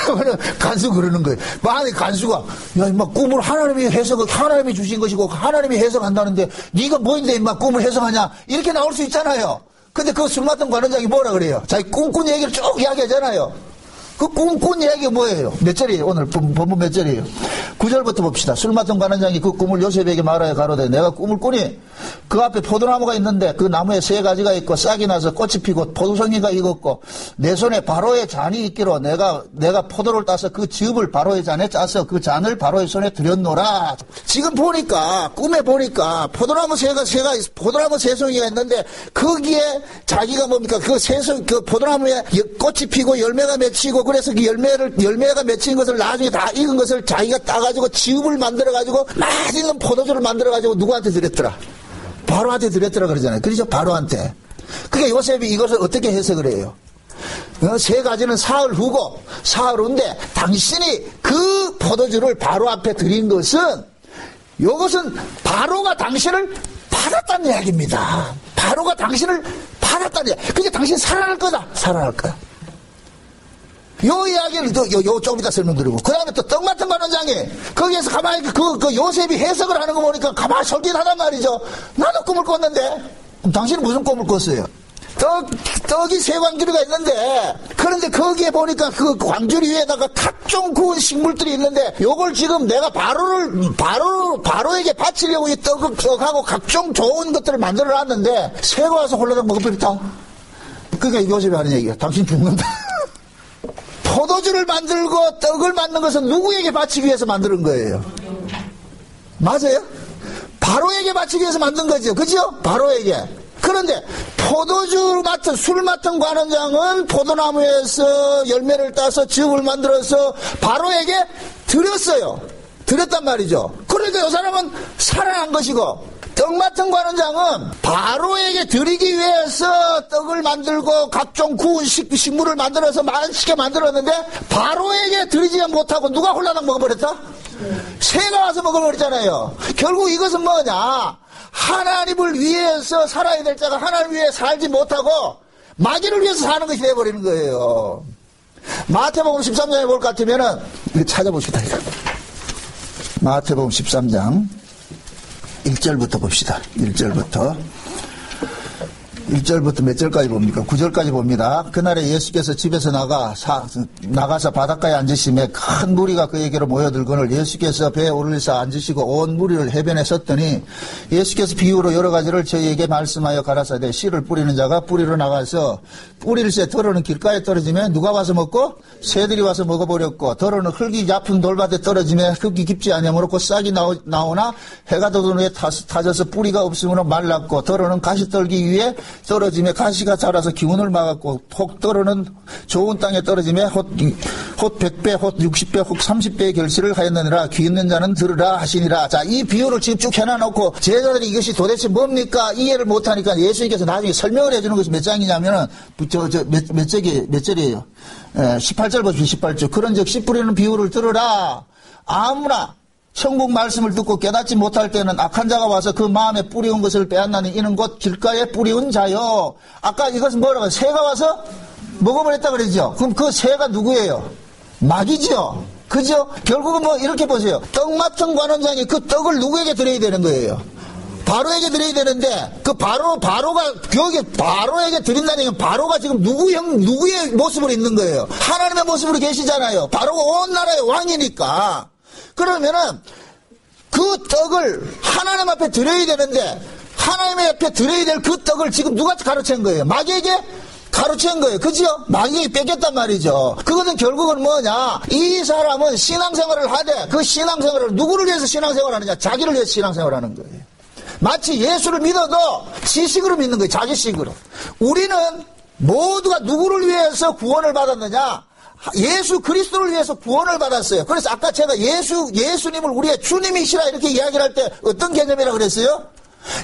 그러면 간수 그러는 거예요. 만약에 간수가, 야, 임마, 꿈을 하나님이 주신 것이고, 하나님이 해석한다는데, 네가 뭐인데, 임마, 꿈을 해석하냐? 이렇게 나올 수 있잖아요. 근데 그 술 맡은 관원장이 뭐라 그래요? 자기 꿈꾼 얘기를 쭉 이야기하잖아요. 그 꿈꾼 얘기가 뭐예요? 몇 절이에요? 오늘 본문 몇 절이에요? 9절부터 봅시다. 술 맡은 관원장이 그 꿈을 요셉에게 말하여 가로되 내가 꿈을 꾸니 그 앞에 포도나무가 있는데 그 나무에 세 가지가 있고 싹이 나서 꽃이 피고 포도송이가 익었고 내 손에 바로의 잔이 있기로 내가 포도를 따서 그 즙을 바로의 잔에 짜서 그 잔을 바로의 손에 들였노라. 지금 보니까 꿈에 보니까 포도나무 포도나무 세 송이가 있는데 거기에 자기가 뭡니까 그 포도나무에 꽃이 피고 열매가 맺히고 그래서 그 열매가 맺힌 것을 나중에 다 익은 것을 자기가 따가지고 지읍을 만들어가지고 맛있는 포도주를 만들어가지고 누구한테 드렸더라? 바로한테 드렸더라 그러잖아요. 그렇죠? 바로한테. 그러니까 요셉이 이것을 어떻게 해석을 해요? 세 가지는 사흘 후고 사흘 후인데 당신이 그 포도주를 바로 앞에 드린 것은 이것은 바로가 당신을 받았다는 이야기입니다. 바로가 당신을 받았다는 이야기. 그러니까 당신 살아날 거다. 살아날 거야. 요 이야기를 조금 이따 설명드리고, 그 다음에 또 떡 맡은 관원장이, 거기에서 가만히 그 요셉이 해석을 하는 거 보니까 가만히 솔깃하단 말이죠. 나도 꿈을 꿨는데, 그럼 당신은 무슨 꿈을 꿨어요? 떡이 세 광주리가 있는데, 그런데 거기에 보니까 그 광주리 위에다가 각종 구운 식물들이 있는데, 요걸 지금 내가 바로에게 바치려고 이 떡하고 각종 좋은 것들을 만들어 놨는데, 새가 와서 홀라당 먹어버렸다. 그러니까 요셉이 하는 얘기야. 당신 죽는다. 포도주를 만들고 떡을 만든 것은 누구에게 바치기 위해서 만드는 거예요? 맞아요? 바로에게 바치기 위해서 만든 거죠. 그죠? 바로에게. 그런데 술 맡은 관원장은 포도나무에서 열매를 따서 즙을 만들어서 바로에게 드렸어요. 드렸단 말이죠. 그러니까 이 사람은 살아난 것이고, 떡 맡은 관원장은 바로에게 드리기 위해서 떡을 만들고 각종 구운 식물을 만들어서 맛있게 만들었는데 바로에게 드리지 못하고 누가 홀라당 먹어버렸다? 새가 와서 먹어버렸잖아요. 결국 이것은 뭐냐? 하나님을 위해서 살아야 될 자가 하나님 위해 살지 못하고 마귀를 위해서 사는 것이 되어버리는 거예요. 마태복음 13장에 볼 것 같으면은 이거 찾아보시다. 마태복음 13장 1절부터 봅시다. 1절부터 몇 절까지 봅니까? 9절까지 봅니다. 그날에 예수께서 집에서 나가서 바닷가에 앉으시매 큰 무리가 그에게로 모여들거늘 예수께서 배에 오르셔 앉으시고 온 무리를 해변에 섰더니 예수께서 비유로 여러 가지를 저희에게 말씀하여 가라사대 씨를 뿌리는 자가 뿌리로 나가서 뿌릴새 덜어는 길가에 떨어지면 누가 와서 먹고 새들이 와서 먹어버렸고 덜어는 흙이 얕은 돌밭에 떨어지면 흙이 깊지 아니하므로 곧 싹이 나오나 해가 돋은 후에 타져서 뿌리가 없으므로 말랐고 덜어는 가시떨기 위에 떨어지며 가시가 자라서 기운을 막았고 혹 떨어는 좋은 땅에 떨어지며 혹 100배 혹 60배 혹 30배의 결실을 하였느니라. 귀 있는 자는 들으라 하시니라. 자, 이 비유를 지금 쭉 해놔놓고 제자들이 이것이 도대체 뭡니까 이해를 못하니까 예수님께서 나중에 설명을 해주는 것이 몇 장이냐면은 몇 절이에요? 18절 보십시오. 18절. 그런즉 씨 뿌리는 비유를 들으라. 아무나 천국 말씀을 듣고 깨닫지 못할 때는 악한 자가 와서 그 마음에 뿌리운 것을 빼앗나니 이는 곧 길가에 뿌리운 자요. 아까 이것은 뭐라고 새가 와서 먹어버렸다 그러죠. 그럼 그 새가 누구예요? 마귀죠. 그죠? 결국은 뭐 이렇게 보세요. 떡 맡은 관원장이 그 떡을 누구에게 드려야 되는 거예요? 바로에게 드려야 되는데 그 바로가 여기 바로에게 드린다는 얘기는 바로가 지금 누구의 모습으로 있는 거예요? 하나님의 모습으로 계시잖아요. 바로가 온 나라의 왕이니까. 그러면은 그 떡을 하나님 앞에 드려야 되는데 하나님 앞에 드려야 될 그 떡을 지금 누가 가르친 거예요? 마귀에게 가르친 거예요. 그죠? 마귀에게 뺏겼단 말이죠. 그것은 결국은 뭐냐? 이 사람은 신앙생활을 하되 그 신앙생활을 누구를 위해서 신앙생활을 하느냐? 자기를 위해서 신앙생활을 하는 거예요. 마치 예수를 믿어도 지식으로 믿는 거예요. 자기식으로. 우리는 모두가 누구를 위해서 구원을 받았느냐? 예수 그리스도를 위해서 구원을 받았어요. 그래서 아까 제가 예수님을 우리의 주님이시라 이렇게 이야기를 할 때 어떤 개념이라 그랬어요?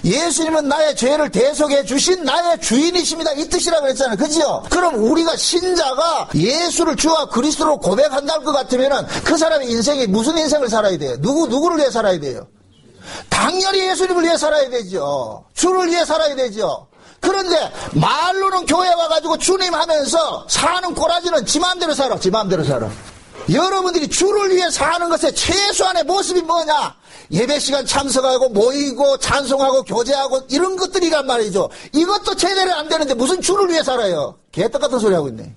예수님은 나의 죄를 대속해 주신 나의 주인이십니다. 이 뜻이라고 그랬잖아요. 그죠? 그럼 우리가 신자가 예수를 주와 그리스도로 고백한다는 것 같으면은 그 사람의 인생이 무슨 인생을 살아야 돼요? 누구를 위해 살아야 돼요? 당연히 예수님을 위해 살아야 되죠. 주를 위해 살아야 되죠. 그런데 말로는 교회 와가지고 주님 하면서 사는 꼬라지는 지 마음대로 살아. 지 마음대로 살아. 여러분들이 주를 위해 사는 것의 최소한의 모습이 뭐냐? 예배 시간 참석하고 모이고 찬송하고 교제하고 이런 것들이란 말이죠. 이것도 제대로 안 되는데 무슨 주를 위해 살아요? 개떡 같은 소리 하고 있네.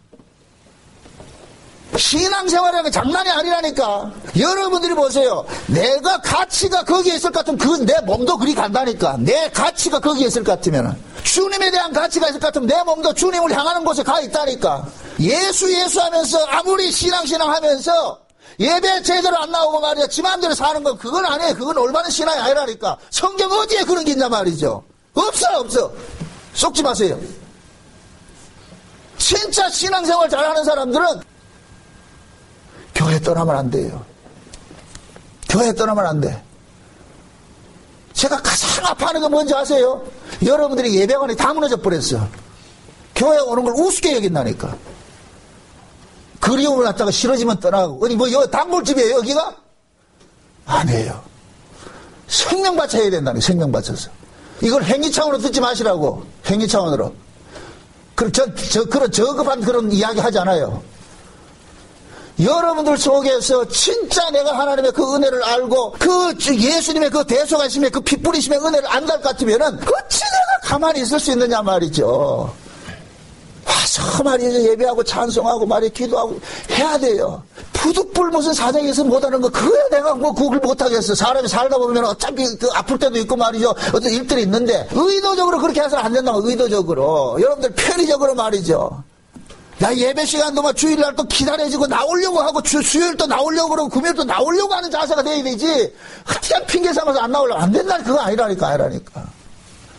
신앙생활이라는 게 장난이 아니라니까. 여러분들이 보세요. 내가 가치가 거기에 있을 것 같으면 내 몸도 그리 간다니까. 내 가치가 거기에 있을 것 같으면, 주님에 대한 가치가 있을 것 같으면 내 몸도 주님을 향하는 곳에 가 있다니까. 예수 하면서 아무리 신앙 하면서 예배 제대로 안 나오고 말이야 지 마음대로 사는 건 그건 아니에요. 그건 올바른 신앙이 아니라니까. 성경 어디에 그런 게 있냐 말이죠. 없어. 속지 마세요. 진짜 신앙생활 잘하는 사람들은 교회 떠나면 안 돼요. 교회 떠나면 안 돼. 제가 가장 아파하는 건 뭔지 아세요? 여러분들이 예배관이 다 무너져 버렸어. 교회 오는 걸 우습게 여긴다니까. 그리움을 갖다가 싫어지면 떠나고. 어디 여기 단골집이에요 여기가? 아니에요. 생명 바쳐야 된다니. 생명 바쳐서. 이걸 행위 차원으로 듣지 마시라고. 행위 차원으로. 그런 저급한 그런 이야기 하지 않아요. 여러분들 속에서 진짜 내가 하나님의 그 은혜를 알고 그 예수님의 그 대속하심의 그 피 뿌리심의 은혜를 안달 같으면은 어찌 내가 가만히 있을 수 있느냐 말이죠. 와서 말이죠. 예배하고 찬송하고 말이 기도하고 해야 돼요. 부득불 무슨 사정이 있으면 못하는 거 그거야. 내가 뭐 그걸 못하겠어. 사람이 살다 보면 어차피 그 아플 때도 있고 말이죠. 어떤 일들이 있는데 의도적으로 그렇게 해서는 안 된다고. 의도적으로. 여러분들 편의적으로 말이죠. 나 예배 시간 동안 주일날 또 기다려지고 나오려고 하고 수요일 또 나오려고 그러고 금요일 또 나오려고 하는 자세가 돼야 되지. 그냥 핑계 삼아서 안 나오려고 안 된다. 그거 아니라니까.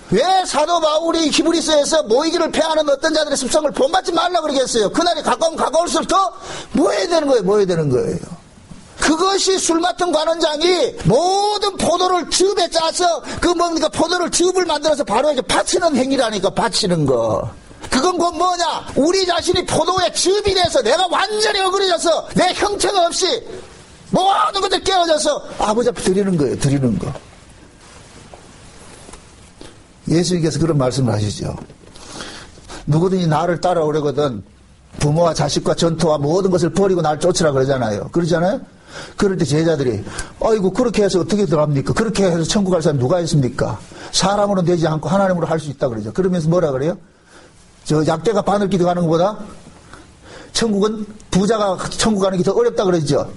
왜 사도 바울이 히브리서에서 모이기를 패하는 어떤 자들의 습성을 본받지 말라고 그러겠어요. 그날이 가까우면 가까울수록 더 모여야 되는 거예요. 그것이 술 맡은 관원장이 모든 포도를 즙에 짜서 포도를 즙을 만들어서 바로 이렇게 바치는 행위라니까. 바치는 거. 그건 곧 뭐냐? 우리 자신이 포도의 즙이 돼서 내가 완전히 어그러져서 내 형체가 없이 모든 것들 깨어져서 아버지 앞에 드리는 거예요. 드리는 거. 예수님께서 그런 말씀을 하시죠. 누구든지 나를 따라오려거든 부모와 자식과 전토와 모든 것을 버리고 나를 쫓으라 그러잖아요. 그러잖아요? 그럴 때 제자들이 아이고 그렇게 해서 어떻게 들어갑니까? 그렇게 해서 천국 갈 사람 누가 있습니까? 사람으로는 되지 않고 하나님으로 할 수 있다 그러죠. 그러면서 뭐라 그래요? 저 약대가 바늘길 가는 것보다 천국은 부자가 천국 가는 게 더 어렵다 그러죠.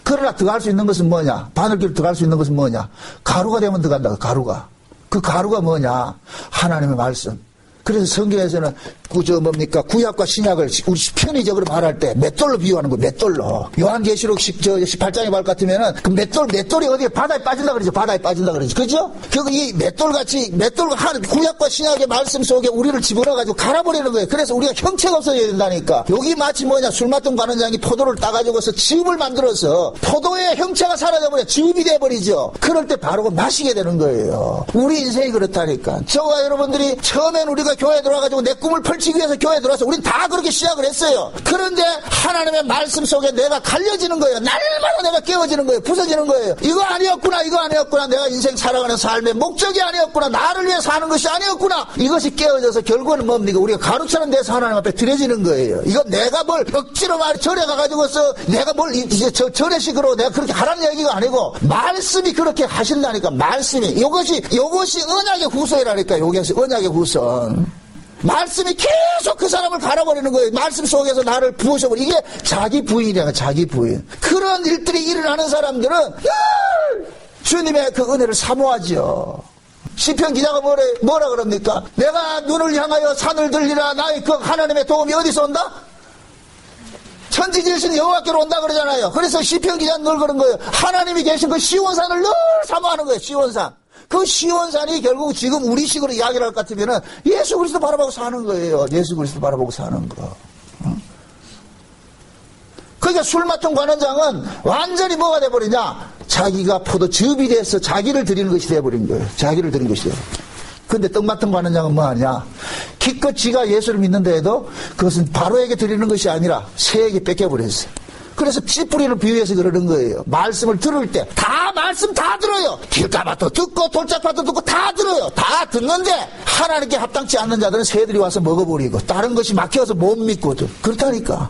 그러나 들어갈 수 있는 것은 뭐냐? 바늘길 들어갈 수 있는 것은 뭐냐? 가루가 되면 들어간다. 가루가. 그 가루가 뭐냐? 하나님의 말씀. 그래서 성경에서는 구약과 신약을 우리 편의적으로 말할 때 맷돌로 비유하는 거예요. 맷돌로. 요한계시록 18장에 말 같으면은 그 맷돌이 어디에 바다에 빠진다 그러죠. 바다에 빠진다 그러죠. 그죠? 이 맷돌같이 한 구약과 신약의 말씀 속에 우리를 집어넣어가지고 갈아버리는 거예요. 그래서 우리가 형체가 없어져야 된다니까. 여기 마치 뭐냐? 술 맡은 관원장이 포도를 따가지고서 즙을 만들어서 포도의 형체가 사라져버려 즙이 돼버리죠. 그럴 때 바로 마시게 되는 거예요. 우리 인생이 그렇다니까. 저와 여러분들이 처음엔 우리가 교회에 들어와가지고 내 꿈을 펼치기 위해서 교회에 들어와서 우린 다 그렇게 시작을 했어요. 그런데 하나님의 말씀 속에 내가 갈려지는 거예요. 날마다 내가 깨워지는 거예요. 부서지는 거예요. 이거 아니었구나. 내가 인생 살아가는 삶의 목적이 아니었구나. 나를 위해 사는 것이 아니었구나. 이것이 깨어져서 결국은 뭡니까? 우리가 가루처럼 돼서 하나님 앞에 드려지는 거예요. 이거 내가 뭘 억지로 절에 가가지고서 내가 뭘 절에식으로 내가 그렇게 하라는 얘기가 아니고 말씀이 그렇게 하신다니까. 말씀이 이것이 언약의 후손이라니까. 이것이 언약의 후손. 말씀이 계속 그 사람을 갈아버리는 거예요. 말씀 속에서 나를 부으셔버려. 이게 자기 부인이야. 자기 부인. 그런 일들이 일어나는 사람들은 주님의 그 은혜를 사모하죠. 시편 기자가 뭐라 그럽니까? 내가 눈을 향하여 산을 들리라. 나의 그 하나님의 도움이 어디서 온다? 천지지으신 여호와께로 온다 그러잖아요. 그래서 시편 기자는 늘 그런 거예요. 하나님이 계신 그 시온산을 늘 사모하는 거예요. 시온산. 그 시온산이 결국 지금 우리식으로 이야기를 할 것 같으면은 예수 그리스도 바라보고 사는 거예요. 예수 그리스도 바라보고 사는 거. 그러니까 술 맡은 관원장은 완전히 뭐가 돼버리냐? 자기가 포도즙이 돼서 자기를 드리는 것이 돼버린 거예요. 자기를 드리는 것이 돼요. 근데 떡 맡은 관원장은 뭐 하냐? 기껏 지가 예수를 믿는다 해도 그것은 바로에게 드리는 것이 아니라 새에게 뺏겨버렸어요. 그래서 씨 뿌리를 비유해서 그러는 거예요. 말씀을 들을 때 다 말씀 다 들어요. 길가마도 듣고 돌짝밭도 듣고 다 들어요. 다 듣는데 하나님께 합당치 않는 자들은 새들이 와서 먹어버리고 다른 것이 막혀서 못 믿고 그렇다니까.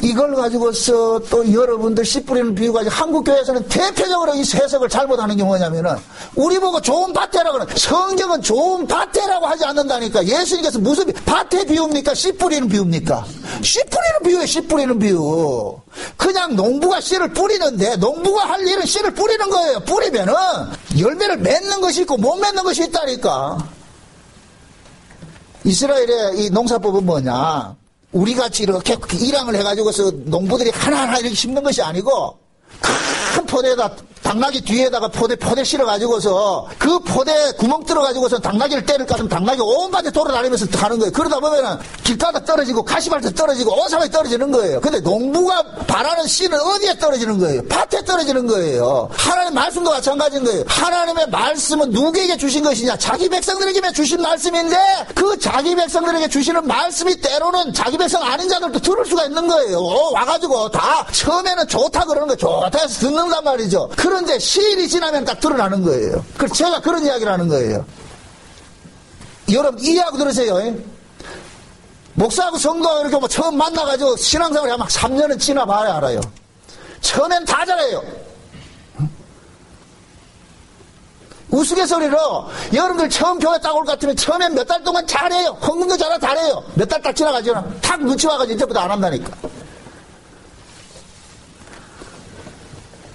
이걸 가지고서 또 여러분들 씨 뿌리는 비유가 한국교회에서는 대표적으로 이 해석을 잘못하는 게 뭐냐면은 우리 보고 좋은 밭에라고 그러는 성경은 좋은 밭에라고 하지 않는다니까. 예수님께서 무슨 밭에 비유입니까? 씨 뿌리는 비유입니까? 씨 뿌리는 비유예요. 씨 뿌리는 비유. 그냥 농부가 씨를 뿌리는데 농부가 할 일은 씨를 뿌리는 거예요. 뿌리면은 열매를 맺는 것이 있고 못 맺는 것이 있다니까. 이스라엘의 이 농사법은 뭐냐? 우리같이 이렇게 일항을 해가지고서 농부들이 하나하나 이렇게 심는 것이 아니고 큰 포대에다 당나귀 뒤에다가 포대 실어가지고서 그 포대에 구멍 뚫어가지고서 당나귀를 때릴까 하면 당나귀 온 밭에 돌아다니면서 가는 거예요. 그러다 보면은 길가다 떨어지고 가시밭에 떨어지고 온 사람이 떨어지는 거예요. 근데 농부가 바라는 씨는 어디에 떨어지는 거예요? 밭에 떨어지는 거예요. 하나님의 말씀도 마찬가지인 거예요. 하나님의 말씀은 누구에게 주신 것이냐? 자기 백성들에게 주신 말씀인데 그 자기 백성들에게 주시는 말씀이 때로는 자기 백성 아닌 자들도 들을 수가 있는 거예요. 와가지고 다 처음에는 좋다 그러는 거예요. 좋다 해서 듣는단 말이죠. 그런데 시일이 지나면 딱 드러나는 거예요. 그래서 제가 그런 이야기를 하는 거예요. 여러분 이해하고 들으세요. 목사하고 성도하고 이렇게 뭐 처음 만나가지고 신앙생활을 막 3년은 지나봐야 알아요. 처음엔 다 잘해요. 우스갯소리로 여러분들 처음 교회 딱 올 것 같으면 처음엔 몇 달 동안 잘해요. 헌금도 잘해요. 몇 달 딱 지나가지고 탁 눈치 와가지고 이제부터 안 한다니까.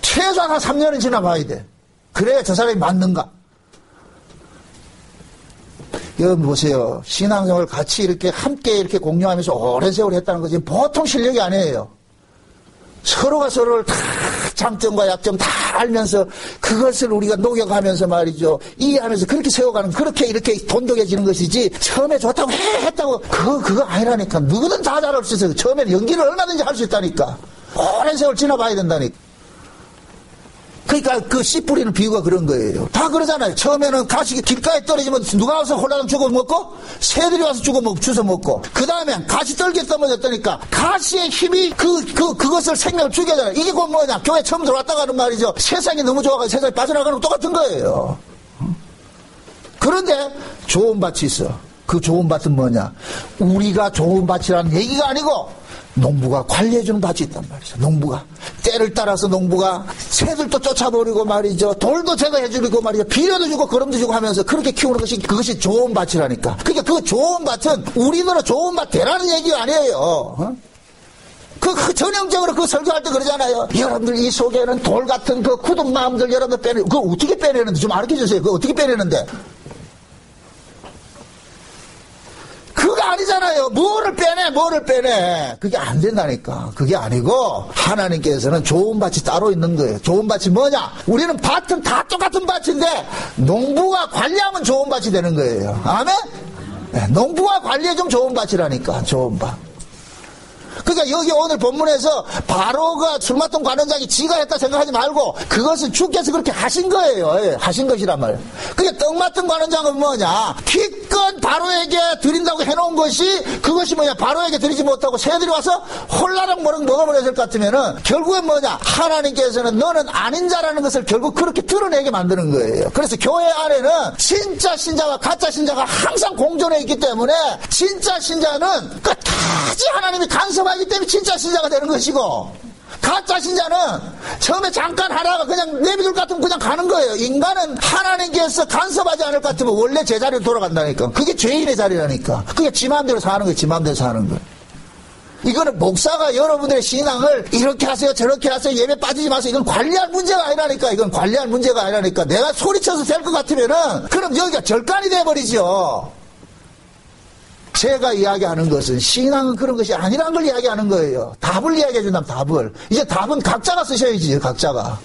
최소한 한 3년은 지나봐야 돼. 그래야 저 사람이 맞는가. 여러분 보세요. 신앙생활을 같이 이렇게 함께 이렇게 공유하면서 오랜 세월 했다는 것이 보통 실력이 아니에요. 서로가 서로를 다 장점과 약점 다 알면서 그것을 우리가 녹여가면서 말이죠. 이해하면서 그렇게 세워가는 그렇게 이렇게 돈독해지는 것이지 처음에 좋다고 했다고 그거 아니라니까. 누구든 다 잘할 수 있어요. 처음에는 연기를 얼마든지 할 수 있다니까. 오랜 세월 지나봐야 된다니까. 그러니까 그 씨 뿌리는 비유가 그런 거예요. 다 그러잖아요. 처음에는 가시 길가에 떨어지면 누가 와서 홀라당 주워 먹고 새들이 와서 주워 먹고 그 다음엔 가시 떨기에 떨어졌다니까 가시의 힘이 그것을 생명을 주게 하잖아요. 이게 곧 뭐냐? 교회 처음 들어왔다가 하는 말이죠. 세상이 너무 좋아가지고 세상에 빠져나가는 거 똑같은 거예요. 그런데 좋은 밭이 있어. 그 좋은 밭은 뭐냐? 우리가 좋은 밭이라는 얘기가 아니고 농부가 관리해주는 밭이 있단 말이죠. 농부가 때를 따라서 농부가 새들도 쫓아버리고 말이죠. 돌도 제거해주고 말이죠. 비료도 주고 거름도 주고 하면서 그렇게 키우는 것이 그것이 좋은 밭이라니까. 그러니까 그 좋은 밭은 우리들은 좋은 밭 되라는 얘기가 아니에요. 그 전형적으로 그 설교할 때 그러잖아요. 여러분들 이 속에는 돌 같은 그 굳은 마음들 여러분들 그거 어떻게 빼내는데 좀 알려줘 주세요. 그거 어떻게 빼내는데? 그거 아니잖아요. 뭐를 빼내. 그게 안 된다니까. 그게 아니고 하나님께서는 좋은 밭이 따로 있는 거예요. 좋은 밭이 뭐냐? 우리는 밭은 다 똑같은 밭인데 농부가 관리하면 좋은 밭이 되는 거예요. 아멘? 네, 농부가 관리해주면 좋은 밭이라니까. 좋은 밭. 그러니까 여기 오늘 본문에서 바로가 술 맡은 관원장이 지가 했다 생각하지 말고 그것은 주께서 그렇게 하신 거예요. 예, 하신 것이란 말이에요. 그러니까 떡 맡은 관원장은 뭐냐? 기껏 바로에게 드린다고 해놓은 것이 그것이 뭐냐? 바로에게 드리지 못하고 새들이 와서 홀라당 먹어버렸을 것 같으면은 결국은 뭐냐? 하나님께서는 너는 아닌 자라는 것을 결국 그렇게 드러내게 만드는 거예요. 그래서 교회 안에는 진짜 신자와 가짜 신자가 항상 공존해 있기 때문에 진짜 신자는 끝까지 하나님이 간섭하기 때문에 진짜 신자가 되는 것이고 가짜 신자는 처음에 잠깐 하다가 그냥 내비둘 것 같으면 그냥 가는 거예요. 인간은 하나님께서 간섭하지 않을 것 같으면 원래 제자리로 돌아간다니까. 그게 죄인의 자리라니까. 그게 지 마음대로 사는 거예요. 지 마음대로 사는 거예요. 이거는 목사가 여러분들의 신앙을 이렇게 하세요 저렇게 하세요 예배 빠지지 마세요 이건 관리할 문제가 아니라니까. 이건 관리할 문제가 아니라니까. 내가 소리쳐서 될 것 같으면은 그럼 여기가 절간이 돼버리죠. 제가 이야기하는 것은 신앙은 그런 것이 아니라는 걸 이야기하는 거예요. 답을 이야기해 준다면 답을. 이제 답은 각자가 쓰셔야지. 각자가.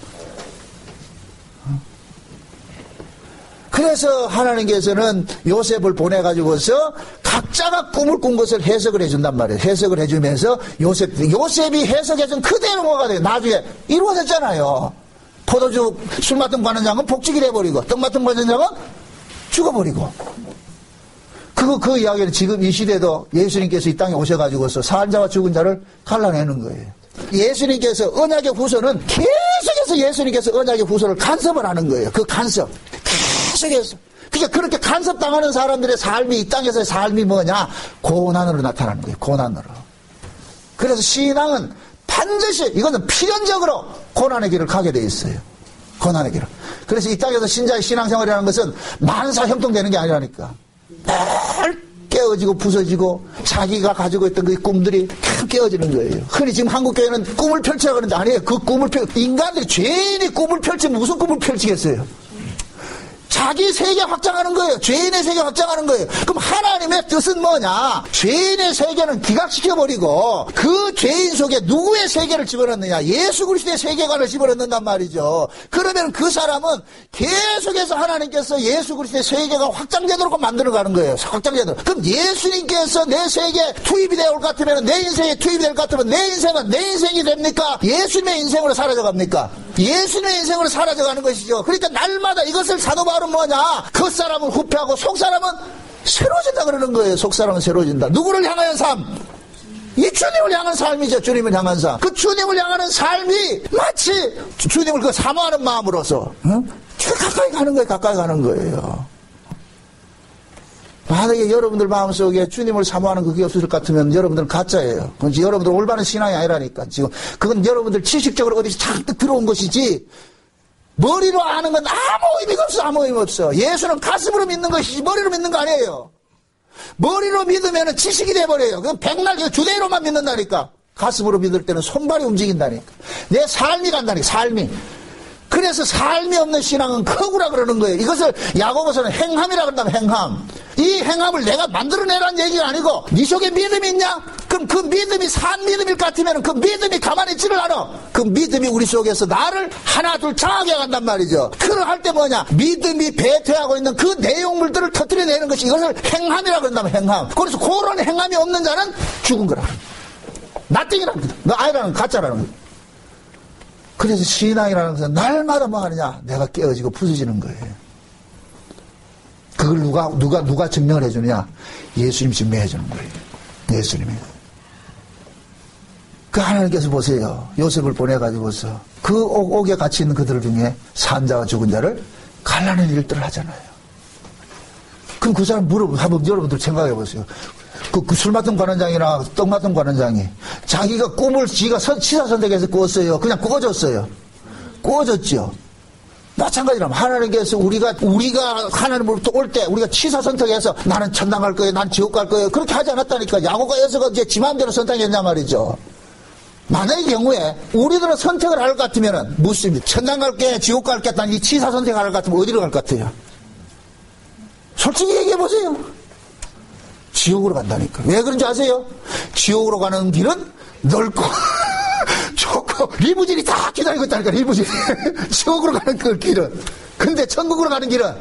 그래서 하나님께서는 요셉을 보내가지고서 각 각자가 꿈을 꾼 것을 해석을 해준단 말이에요. 해석을 해주면서 요셉이 해석해준 그대로 뭐가 돼요. 나중에 이루어졌잖아요. 포도주 술 맡은 관원장은 복직이 돼버리고 떡 맡은 관원장은 죽어버리고. 그 이야기를 지금 이 시대도 예수님께서 이 땅에 오셔가지고서 산 자와 죽은 자를 갈라내는 거예요. 예수님께서 언약의 후손은 계속해서 예수님께서 언약의 후손을 간섭을 하는 거예요. 그 간섭. 계속해서. 그러니까 그렇게 간섭당하는 사람들의 삶이 이 땅에서의 삶이 뭐냐? 고난으로 나타나는 거예요. 고난으로. 그래서 신앙은 반드시 이거는 필연적으로 고난의 길을 가게 돼 있어요. 고난의 길을. 그래서 이 땅에서 신자의 신앙생활이라는 것은 만사 형통되는 게 아니라니까. 늘 깨어지고 부서지고 자기가 가지고 있던 그 꿈들이 다 깨어지는 거예요. 흔히 지금 한국교회는 꿈을 펼치라고 하는데 아니에요. 그 꿈을 인간들이 죄인이 꿈을 펼치면 무슨 꿈을 펼치겠어요? 자기 세계 확장하는 거예요. 죄인의 세계 확장하는 거예요. 그럼 하나님의 뜻은 뭐냐? 죄인의 세계는 기각시켜버리고 그 죄인 속에 누구의 세계를 집어넣느냐? 예수 그리스도의 세계관을 집어넣는단 말이죠. 그러면 그 사람은 계속해서 하나님께서 예수 그리스도의 세계가 확장되도록 만들어가는 거예요. 확장되도록. 그럼 예수님께서 내 세계에 투입이 되어 올 것 같으면 내 인생에 투입이 될 것 같으면 내 인생은 내 인생이 됩니까? 예수님의 인생으로 사라져갑니까? 예수님의 인생으로 사라져가는 것이죠. 그러니까 날마다 이것을 사도 바울은 뭐냐? 겉사람은 후패하고 속사람은 새로워진다 그러는 거예요. 속사람은 새로워진다. 누구를 향하여 삶? 이 주님을 향한 삶이죠. 주님을 향한 삶. 그 주님을 향하는 삶이 마치 주님을 그 사모하는 마음으로서 가까이 가는 거예요. 가까이 가는 거예요. 만약에 여러분들 마음속에 주님을 사모하는 그게 없을 것 같으면 여러분들은 가짜예요. 그건 여러분들 올바른 신앙이 아니라니까. 지금 그건 여러분들 지식적으로 어디서 잔뜩 들어온 것이지 머리로 아는 건 아무 의미가 없어. 아무 의미 없어. 예수는 가슴으로 믿는 것이지 머리로 믿는 거 아니에요. 머리로 믿으면 지식이 돼버려요. 그건 백날 주대로만 믿는다니까. 가슴으로 믿을 때는 손발이 움직인다니까. 내 삶이 간다니까. 삶이. 그래서 삶이 없는 신앙은 거구라 그러는 거예요. 이것을 야고보서는 행함이라 그런다면 행함. 이 행함을 내가 만들어내라는 얘기가 아니고 네 속에 믿음이 있냐? 그럼 그 믿음이 산 믿음일 것 같으면 그 믿음이 가만히 있지를 않아. 그 믿음이 우리 속에서 나를 하나 둘 장하게 간단 말이죠. 그걸 할 때 뭐냐? 믿음이 배태하고 있는 그 내용물들을 터뜨려내는 것이 이것을 행함이라 그런다면 행함. 그래서 그런 행함이 없는 자는 죽은 거라. 나띵이라는 거다. 너 아이라는 가짜라는 거다. 그래서 신앙이라는 것은 날마다 뭐 하느냐? 내가 깨어지고 부서지는 거예요. 그걸 누가 증명을 해주느냐? 예수님이 증명해 주는 거예요. 예수님이. 그 하나님께서 보세요. 요셉을 보내가지고서 그 옥에 갇혀 있는 그들 중에 산 자와 죽은 자를 갈라내는 일들을 하잖아요. 그럼 그 사람 한번 여러분들 생각해 보세요. 그 술 맡은 관원장이나 떡 맡은 관원장이 자기가 꿈을 지가 치사 선택해서 꾸었어요. 그냥 꾸어졌어요. 꾸어졌죠. 마찬가지로 하나님께서 우리가 하나님으로부터 올 때 우리가 치사 선택해서 나는 천당 갈 거예요. 난 지옥 갈 거예요. 그렇게 하지 않았다니까. 야고가 여서가 이제 지 마음대로 선택했냐 말이죠. 만약의 경우에 우리들은 선택을 할 것 같으면 묻습니다. 천당 갈게 지옥 갈게 난 이 치사 선택을 할 것 같으면 어디로 갈 것 같아요? 솔직히 얘기해 보세요. 지옥으로 간다니까. 왜 그런지 아세요? 지옥으로 가는 길은 넓고 좋고 리무진이 다 기다리고 있다니까. 리무진이 지옥으로 가는 그 길은. 근데 천국으로 가는 길은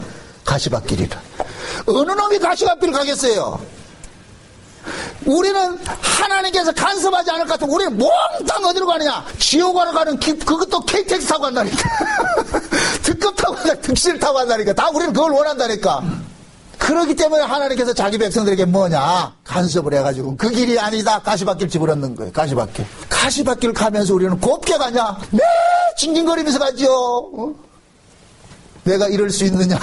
가시밭길이라. 어느 놈이 가시밭길을 가겠어요? 우리는 하나님께서 간섭하지 않을 것 같으면 우리는 몽땅 어디로 가느냐? 지옥으로 가는 길, 그것도 KTX 타고 간다니까. 특급 타고 간다니까. 특실 타고 간다니까. 다 우리는 그걸 원한다니까. 그렇기 때문에 하나님께서 자기 백성들에게 뭐냐? 간섭을 해가지고 그 길이 아니다. 가시밭길 집어넣는 거예요. 가시밭길. 가시밭길 가면서 우리는 곱게 가냐? 네, 징징거리면서 가죠. 내가 이럴 수 있느냐?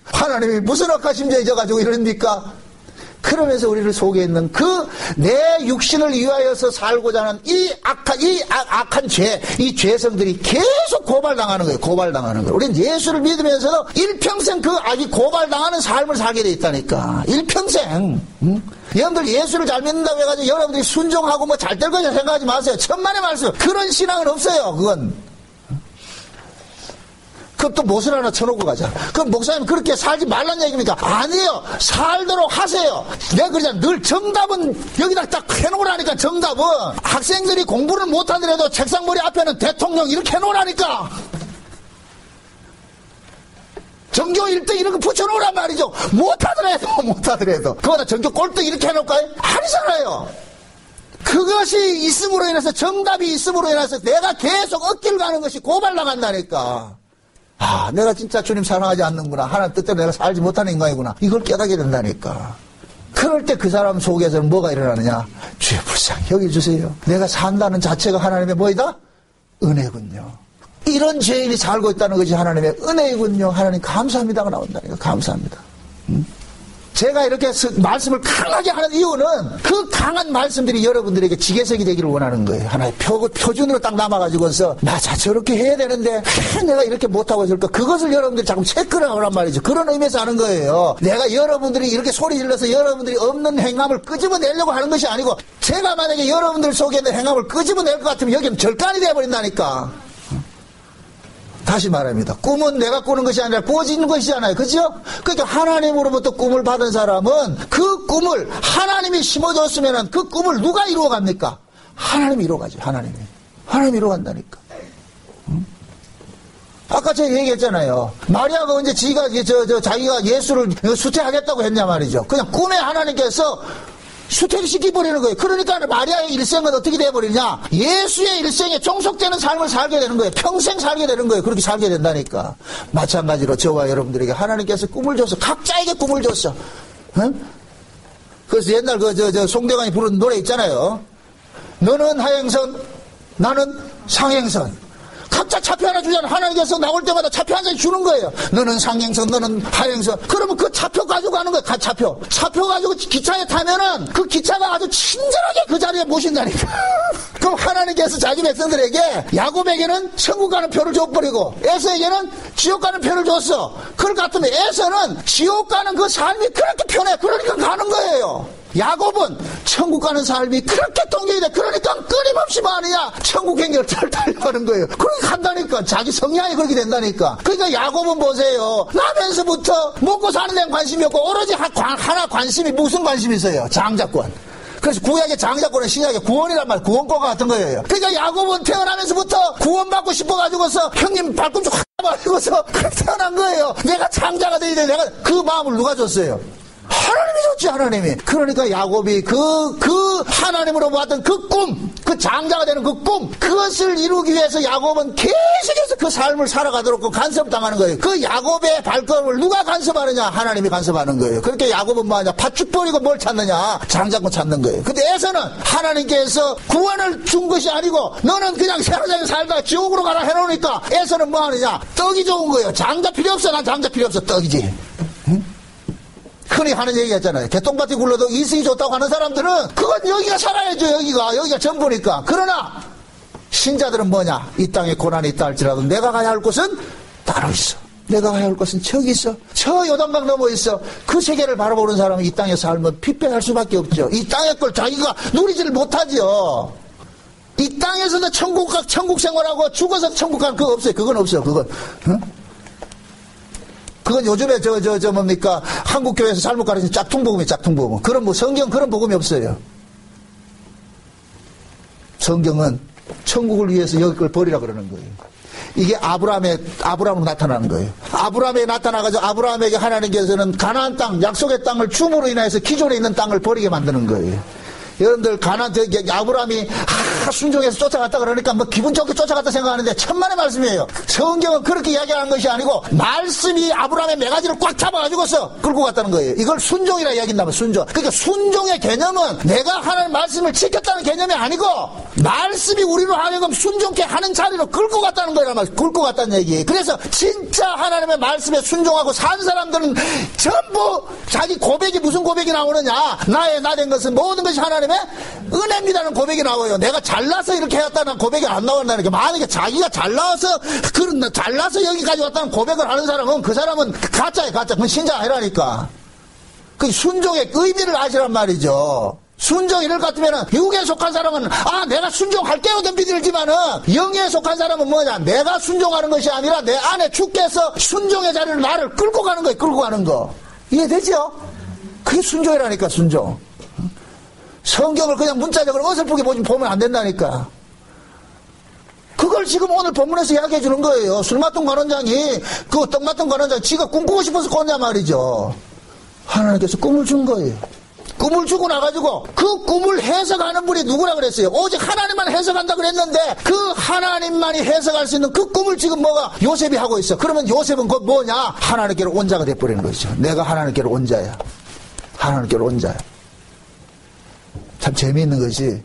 하나님이 무슨 악한 심정이 져가지고 이럽니까? 그러면서 우리를 속에 있는 그 내 육신을 위하여서 살고자 하는 이 악한 죄, 이 죄성들이 계속 고발당하는 거예요. 고발당하는 거예요. 우리는 예수를 믿으면서도 일평생 그 악이 고발당하는 삶을 살게 돼 있다니까. 일평생. 여러분들 예수를 잘 믿는다고 해가지고 여러분들이 순종하고 뭐 잘 될 거냐 생각하지 마세요. 천만의 말씀. 그런 신앙은 없어요. 그건. 그럼 또 못을 하나 쳐놓고 가자. 그럼 목사님 그렇게 살지 말란 얘기입니까? 아니에요. 살도록 하세요. 내가 그러잖아. 늘 정답은 여기다 딱 해놓으라니까. 정답은 학생들이 공부를 못하더라도 책상 머리 앞에는 대통령 이렇게 해놓으라니까. 전교 1등 이런 거 붙여놓으란 말이죠. 못하더라도. 그거다 전교 꼴등 이렇게 해놓을까요? 아니잖아요. 그것이 있음으로 인해서, 정답이 있음으로 인해서 내가 계속 억지를 가는 것이 고발나간다니까. 아, 내가 진짜 주님 사랑하지 않는구나. 하나님 뜻대로 내가 살지 못하는 인간이구나. 이걸 깨닫게 된다니까. 그럴 때 그 사람 속에서는 뭐가 일어나느냐? 주여 불쌍히 여겨주세요. 내가 산다는 자체가 하나님의 뭐이다? 은혜군요. 이런 죄인이 살고 있다는 것이 하나님의 은혜이군요. 하나님 감사합니다가 나온다니까. 감사합니다. 제가 이렇게 말씀을 강하게 하는 이유는 그 강한 말씀들이 여러분들에게 지게색이 되기를 원하는 거예요. 하나의 표준으로 딱 남아가지고서 나 저렇게 해야 되는데 내가 이렇게 못하고 있을까? 그것을 여러분들이 자꾸 체크를 하란 말이죠. 그런 의미에서 하는 거예요. 내가 여러분들이 이렇게 소리 질러서 여러분들이 없는 행함을 끄집어내려고 하는 것이 아니고, 제가 만약에 여러분들 속에 있는 행함을 끄집어낼 것 같으면 여기는 절간이 되어버린다니까. 다시 말합니다. 꿈은 내가 꾸는 것이 아니라 꾸어지는 것이잖아요. 그죠? 그러니까 하나님으로부터 꿈을 받은 사람은 그 꿈을 하나님이 심어줬으면 그 꿈을 누가 이루어갑니까? 하나님이 이루어가죠. 하나님이 이루어간다니까. 아까 제가 얘기했잖아요. 마리아가 언제 자기가 예수를 수태하겠다고 했냐 말이죠. 그냥 꿈에 하나님께서 수태를 시켜버리는 거예요. 그러니까 마리아의 일생은 어떻게 돼버리냐? 예수의 일생에 종속되는 삶을 살게 되는 거예요. 평생 살게 되는 거예요. 그렇게 살게 된다니까. 마찬가지로 저와 여러분들에게 하나님께서 꿈을 줬어. 각자에게 꿈을 줬어. 응? 그래서 옛날 송대관이 부른 노래 있잖아요. 너는 하행선, 나는 상행선. 각자 차표 하나 주잖아. 하나님께서 나올 때마다 차표 한 장씩 주는 거예요. 너는 상행선, 너는 하행선. 그러면 그 차표 가지고 가는 거예요. 차표 가지고 기차에 타면은 그 기차가 아주 친절하게 그 자리에 모신다니까. 그럼 하나님께서 자기 백성들에게, 야곱에게는 천국 가는 표를 줘버리고 에서에게는 지옥 가는 표를 줬어. 그럴 것 같으면 에서는 지옥 가는 그 삶이 그렇게 편해. 그러니까 가는 거예요. 야곱은 천국 가는 삶이 그렇게 동경이 돼. 그러니까 끊임없이 말이야 천국 행렬을 달려가는 거예요. 그렇게 간다니까. 자기 성향이 그렇게 된다니까. 그러니까 야곱은 보세요. 나면서부터 먹고 사는 데는 관심이 없고 오로지 하나 관심이, 무슨 관심이 있어요? 장자권. 그래서 구약의 장자권은 신약의 구원이란 말, 구원권 같은 거예요. 그러니까 야곱은 태어나면서부터 구원받고 싶어가지고서 형님 발꿈치 확 말고서 태어난 거예요. 내가 장자가 돼야 돼. 내가 그 마음을 누가 줬어요? 하나님이 줬지, 하나님이. 그러니까 야곱이 그 하나님으로 받은 그 꿈, 그 장자가 되는 그 꿈, 그것을 이루기 위해서 야곱은 계속해서 그 삶을 살아가도록 간섭당하는 거예요. 그 야곱의 발걸음을 누가 간섭하느냐? 하나님이 간섭하는 거예요. 그렇게 야곱은 뭐하냐? 팥죽 버리고 뭘 찾느냐? 장자권 찾는 거예요. 근데 에서는 하나님께서 구원을 준 것이 아니고 너는 그냥 세상에 살다가 지옥으로 가라 해놓으니까 에서는 뭐하느냐? 떡이 좋은 거예요. 장자 필요 없어. 난 장자 필요 없어. 떡이지. 응? 흔히 하는 얘기 했잖아요. 개똥밭이 굴러도 이승이 좋다고 하는 사람들은 그건 여기가 살아야죠. 여기가 전부니까. 그러나 신자들은 뭐냐? 이 땅에 고난이 있다 할지라도 내가 가야 할 곳은 따로 있어. 내가 가야 할 곳은 저기 있어. 저 요단강 넘어 있어. 그 세계를 바라보는 사람은 이 땅에 살면 핍배할 수밖에 없죠. 이 땅의 걸 자기가 누리지를 못하죠. 이 땅에서도 천국 생활하고 죽어서 천국 가는 그거 없어요. 그건 없어요. 그건. 응? 그건 요즘에 뭡니까? 한국교회에서 잘못 가르치는 짝퉁복음이에요, 짝퉁복음. 그런 성경 그런 복음이 없어요. 성경은 천국을 위해서 여기 걸 버리라 그러는 거예요. 이게 아브라함으로 나타나는 거예요. 아브라함에 나타나가지고 아브라함에게 하나님께서는 가나안 땅, 약속의 땅을 줌으로 인해서 기존에 있는 땅을 버리게 만드는 거예요. 여러분들 아브라함이 순종해서 쫓아갔다 그러니까 뭐 기분 좋게 쫓아갔다 생각하는데 천만의 말씀이에요. 성경은 그렇게 이야기하는 것이 아니고 말씀이 아브라함의 매가지를 꽉 잡아가지고서 끌고 갔다는 거예요. 이걸 순종이라 이야기한다면 순종. 그러니까 순종의 개념은 내가 하나님 말씀을 지켰다는 개념이 아니고 말씀이 우리로 하여금 순종케 하는 자리로 끌고 갔다는 거란 말이에요. 끌고 갔다는 얘기예요. 그래서 진짜 하나님의 말씀에 순종하고 산 사람들은 전부 자기 고백이 무슨 고백이 나오느냐? 나 된 것은 모든 것이 하나님의 은혜입니다는 고백이 나와요. 내가 잘나서 이렇게 해왔다는 고백이 안 나온다는 게, 만약에 자기가 잘나서 여기까지 왔다는 고백을 하는 사람은 그 사람은 가짜예요, 가짜. 그건 신자 아니라니까. 그 순종의 의미를 아시란 말이죠. 순종 이럴 것 같으면은 육에 속한 사람은 내가 순종할게요 덤비들지만은 영에 속한 사람은 뭐냐? 내가 순종하는 것이 아니라 내 안에 주께서 순종의 자리를 나를 끌고 가는 거예요. 끌고 가는 거. 이해되죠? 그게 순종이라니까, 순종. 성경을 그냥 문자적으로 어설프게 보면 안 된다니까. 그걸 지금 오늘 본문에서 이야기해 주는 거예요. 술 맡은 관원장이, 그 떡 맡은 관원장이 지가 꿈꾸고 싶어서 꿨냐 말이죠. 하나님께서 꿈을 준 거예요. 꿈을 주고 나가지고 그 꿈을 해석하는 분이 누구라 그랬어요? 오직 하나님만 해석한다 그랬는데 그 하나님만이 해석할 수 있는 그 꿈을 지금 뭐가 요셉이 하고 있어. 그러면 요셉은 그 뭐냐? 하나님께로 온 자가 돼버리는 거죠. 내가 하나님께로 온 자야. 하나님께로 온 자야. 참 재미있는 것이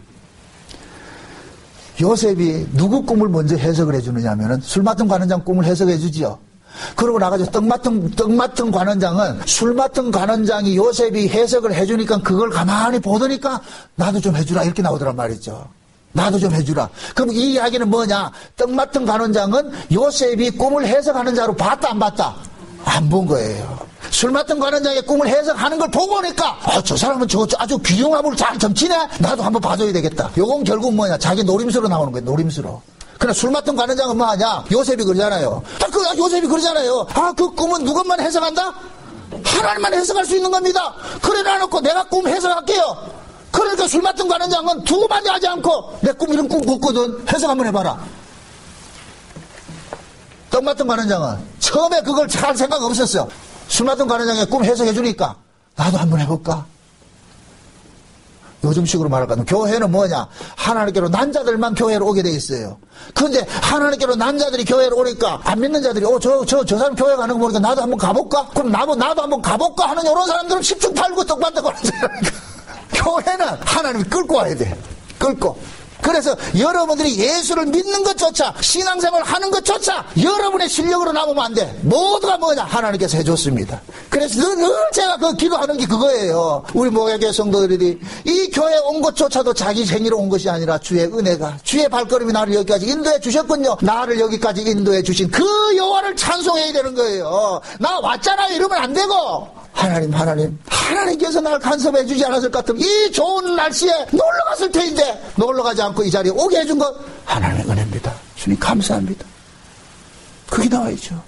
요셉이 누구 꿈을 먼저 해석을 해주느냐 하면은 술 맡은 관원장 꿈을 해석해 주지요. 그러고 나가서 떡 맡은 관원장은 술 맡은 관원장이 요셉이 해석을 해주니까 그걸 가만히 보더니까 나도 좀 해주라 이렇게 나오더란 말이죠. 나도 좀 해주라. 그럼 이 이야기는 뭐냐? 떡 맡은 관원장은 요셉이 꿈을 해석하는 자로 봤다 안 봤다? 안 본 거예요. 술 맡은 관원장의 꿈을 해석하는 걸 보고 오니까 저 사람은 저 아주 귀중함을 잘 점치네. 나도 한번 봐줘야 되겠다. 요건 결국 뭐냐? 자기 노림수로 나오는 거예요. 노림수로. 그러나 술 맡은 관원장은 뭐 하냐? 요셉이 그러잖아요. 요셉이 그러잖아요. 그 꿈은 누구만 해석한다? 하나님만 해석할 수 있는 겁니다. 그래 놔놓고 내가 꿈 해석할게요. 그러니까 술 맡은 관원장은 두고만이 하지 않고 내 꿈 이런 꿈 꿨거든. 해석 한번 해봐라. 떡 맡은 관원장은 처음에 그걸 잘 생각 없었어요. 술 맡은 관원장의 꿈 해석해주니까 나도 한번 해볼까? 요즘식으로 말할까요? 교회는 뭐냐? 하나님께로 난 자들만 교회로 오게 돼 있어요. 그런데 하나님께로 난 자들이 교회로 오니까 안 믿는 자들이 저 사람 교회 가는 거 보니까 나도 한번 가볼까? 그럼 나도 한번 가볼까? 하는 이런 사람들은 10중 8구 떡받다 거는 교회는 하나님이 끌고 와야 돼. 끌고. 그래서 여러분들이 예수를 믿는 것조차 신앙생활을 하는 것조차 여러분의 실력으로 남으면 안 돼. 모두가 뭐냐? 하나님께서 해줬습니다. 그래서 늘 제가 그 기도하는 게 그거예요. 우리 목회교회 성도들이 이 교회 온 것조차도 자기 생일로 온 것이 아니라 주의 은혜가 주의 발걸음이 나를 여기까지 인도해 주셨군요. 나를 여기까지 인도해 주신 그 여호와를 찬송해야 되는 거예요. 나 왔잖아 이러면 안 되고 하나님께서 나를 간섭해 주지 않았을 것 같으면 이 좋은 날씨에 놀러 갔을 텐데 놀러 가지 않고 이 자리에 오게 해준 것 하나님의 은혜입니다. 주님 감사합니다. 그게 나와있죠.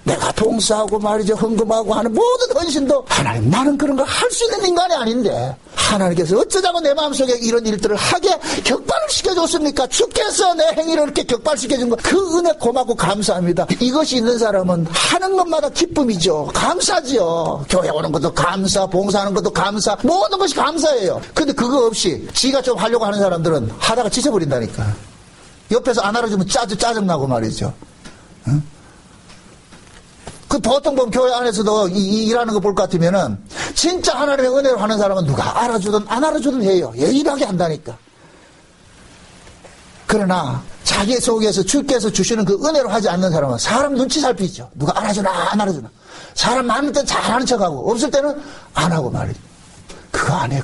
내가 봉사하고 말이죠. 헌금하고 하는 모든 헌신도 하나님 나는 그런 걸 할 수 있는 인간이 아닌데 하나님께서 어쩌자고 내 마음속에 이런 일들을 하게 격발을 시켜줬습니까? 주께서 내 행위를 이렇게 격발시켜준 것 그 은혜 고맙고 감사합니다. 이것이 있는 사람은 하는 것마다 기쁨이죠. 감사지요. 교회 오는 것도 감사, 봉사하는 것도 감사, 모든 것이 감사예요. 근데 그거 없이 지가 좀 하려고 하는 사람들은 하다가 지쳐버린다니까. 옆에서 안 알아주면 짜증나고 말이죠. 응? 보통 보면 교회 안에서도 일하는 거 볼 것 같으면은 진짜 하나님의 은혜로 하는 사람은 누가 알아주든 안 알아주든 해요. 예의하게 한다니까. 그러나 자기 속에서 주께서 주시는 그 은혜로 하지 않는 사람은 사람 눈치 살피죠. 누가 알아주나 안 알아주나. 사람 많을 땐 잘하는 척하고 없을 때는 안 하고 말이죠. 그거 안 해.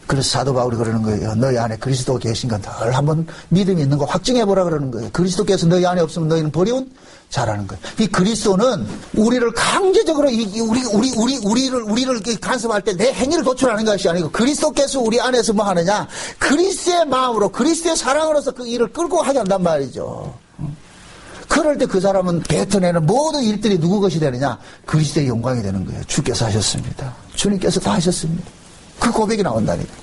그래서 사도 바울이 그러는 거예요. 너희 안에 그리스도가 계신가 늘 한번 믿음이 있는 거 확증해보라 그러는 거예요. 그리스도께서 너희 안에 없으면 너희는 버리운 자라는 거예요. 이 그리스도는 우리를 강제적으로 우리를 간섭할 때 내 행위를 도출하는 것이 아니고 그리스도께서 우리 안에서 뭐 하느냐? 그리스도의 마음으로 그리스도의 사랑으로서 그 일을 끌고 하게 한단 말이죠. 그럴 때 그 사람은 뱉어내는 모든 일들이 누구 것이 되느냐? 그리스도의 영광이 되는 거예요. 주께서 하셨습니다. 주님께서 다 하셨습니다. 그 고백이 나온다니까.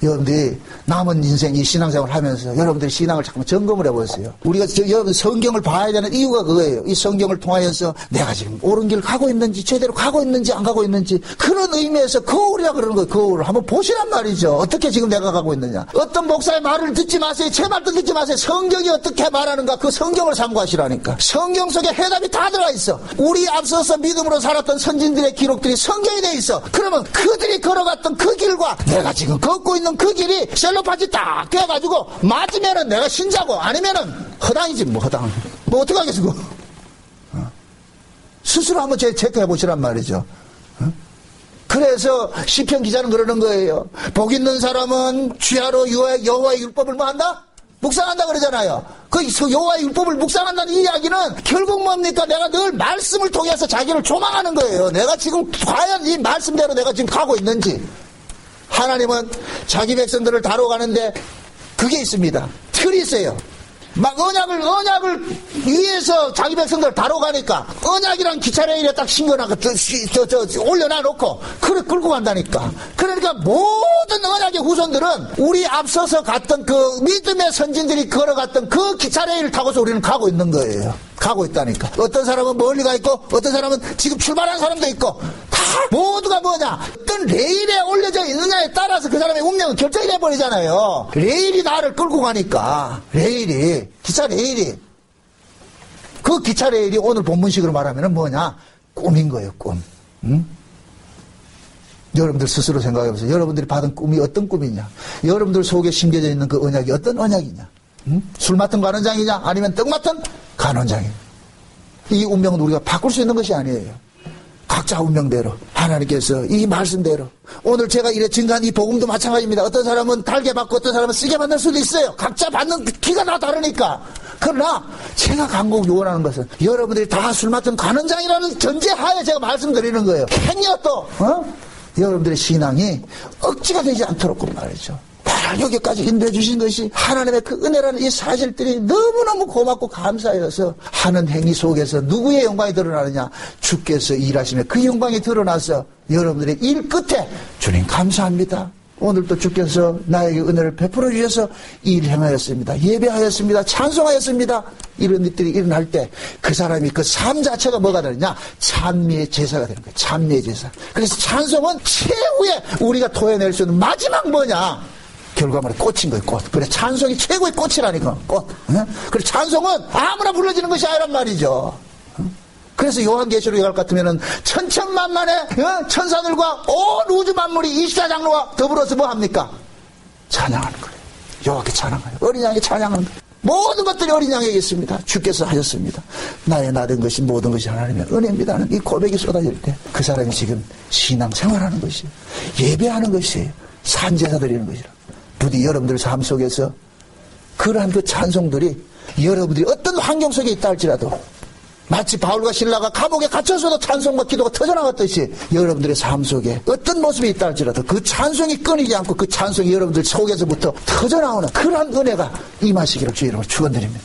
여러분들이 남은 인생 이 신앙생활을 하면서 여러분들이 신앙을 잠깐만 점검을 해보세요. 우리가 여러분 성경을 봐야 되는 이유가 그거예요. 이 성경을 통하여서 내가 지금 옳은 길 가고 있는지 제대로 가고 있는지 안 가고 있는지 그런 의미에서 거울이라 그러는 거예요. 거울을 한번 보시란 말이죠. 어떻게 지금 내가 가고 있느냐. 어떤 목사의 말을 듣지 마세요. 제 말도 듣지 마세요. 성경이 어떻게 말하는가 그 성경을 참고하시라니까. 성경 속에 해답이 다 들어있어. 우리 앞서서 믿음으로 살았던 선진들의 기록들이 성경에 돼 있어. 그러면 그들이 걸어갔던 그 길과 내가 지금 걷고 있는 그 길이 셀로파지 딱 껴가지고 맞으면은 내가 신자고 아니면은 허당이지 뭐 허당. 뭐 어떡하겠어 그거. 스스로 한번 체크해 보시란 말이죠. 그래서 시편 기자는 그러는 거예요. 복 있는 사람은 주야로 여호와의 율법을 뭐 한다? 묵상한다 그러잖아요. 그 여호와의 율법을 묵상한다는 이야기는 결국 뭡니까? 내가 늘 말씀을 통해서 자기를 조망하는 거예요. 내가 지금 과연 이 말씀대로 내가 지금 가고 있는지. 하나님은 자기 백성들을 다뤄가는데 그게 있습니다. 틀이 있어요. 막 언약을 위해서 자기 백성들 다루고 가니까 언약이랑 기차레일에 딱 신겨놔서 올려놔놓고 그래 끌고 간다니까. 그러니까 모든 언약의 후손들은 우리 앞서서 갔던 그 믿음의 선진들이 걸어갔던 그 기차레일을 타고서 우리는 가고 있는 거예요. 가고 있다니까. 어떤 사람은 멀리 가 있고 어떤 사람은 지금 출발한 사람도 있고 다 모두가 뭐냐, 어떤 레일에 올려져 있느냐에 따라서 그 사람의 운명은 결정이 돼버리잖아요. 레일이 나를 끌고 가니까. 레일이, 기차 레일이, 그 기차 레일이 오늘 본문식으로 말하면 뭐냐, 꿈인 거예요. 꿈. 응? 여러분들 스스로 생각해보세요. 여러분들이 받은 꿈이 어떤 꿈이냐, 여러분들 속에 심겨져 있는 그 언약이 어떤 언약이냐. 응? 술 맡은 간원장이냐 아니면 떡 맡은 간원장이냐. 이 운명은 우리가 바꿀 수 있는 것이 아니에요. 각자 운명대로 하나님께서 이 말씀대로, 오늘 제가 이래 증거한 이 복음도 마찬가지입니다. 어떤 사람은 달게 받고 어떤 사람은 쓰게 받는 수도 있어요. 각자 받는 기가 다 다르니까. 그러나 제가 간곡 요원하는 것은 여러분들이 다 술 맡은 간원장이라는 전제하에 제가 말씀드리는 거예요. 행여 또 여러분들의 신앙이 억지가 되지 않도록 말이죠. 여기까지 인도해 주신 것이 하나님의 그 은혜라는 이 사실들이 너무너무 고맙고 감사해서 하는 행위 속에서 누구의 영광이 드러나느냐, 주께서 일하시며 그 영광이 드러나서 여러분들의 일 끝에 주님 감사합니다, 오늘도 주께서 나에게 은혜를 베풀어 주셔서 일 행하였습니다, 예배하였습니다, 찬송하였습니다, 이런 일들이 일어날 때 그 사람이 그 삶 자체가 뭐가 되느냐, 찬미의 제사가 되는 거예요. 찬미의 제사. 그래서 찬송은 최후의 우리가 토해낼 수 있는 마지막 뭐냐, 결과물에 꽂힌 거예요. 꽃. 그래, 찬송이 최고의 꽃이라니까. 꽃. 그래, 찬송은 아무나 불러지는 것이 아니란 말이죠. 그래서 요한계시록 할 것 같으면은 천천만만의 천사들과 온 우주 만물이 24장로와 더불어서 뭐 합니까? 찬양하는 거예요. 여호와께 찬양하요. 어린 양에게 찬양하는 거예요. 모든 것들이 어린 양에게 있습니다. 주께서 하셨습니다. 나의 나된 것이 모든 것이 하나님의 은혜입니다는 이 고백이 쏟아질 때 그 사람이 지금 신앙 생활하는 것이에요. 예배하는 것이에요. 산제사 드리는 것이라. 부디 여러분들 삶 속에서 그러한 그 찬송들이 여러분들이 어떤 환경 속에 있다 할지라도, 마치 바울과 신라가 감옥에 갇혀서도 찬송과 기도가 터져나갔듯이 여러분들의 삶 속에 어떤 모습이 있다 할지라도 그 찬송이 끊이지 않고 그 찬송이 여러분들 속에서부터 터져나오는 그러한 은혜가 임하시기를 주의 이름으로 축원드립니다.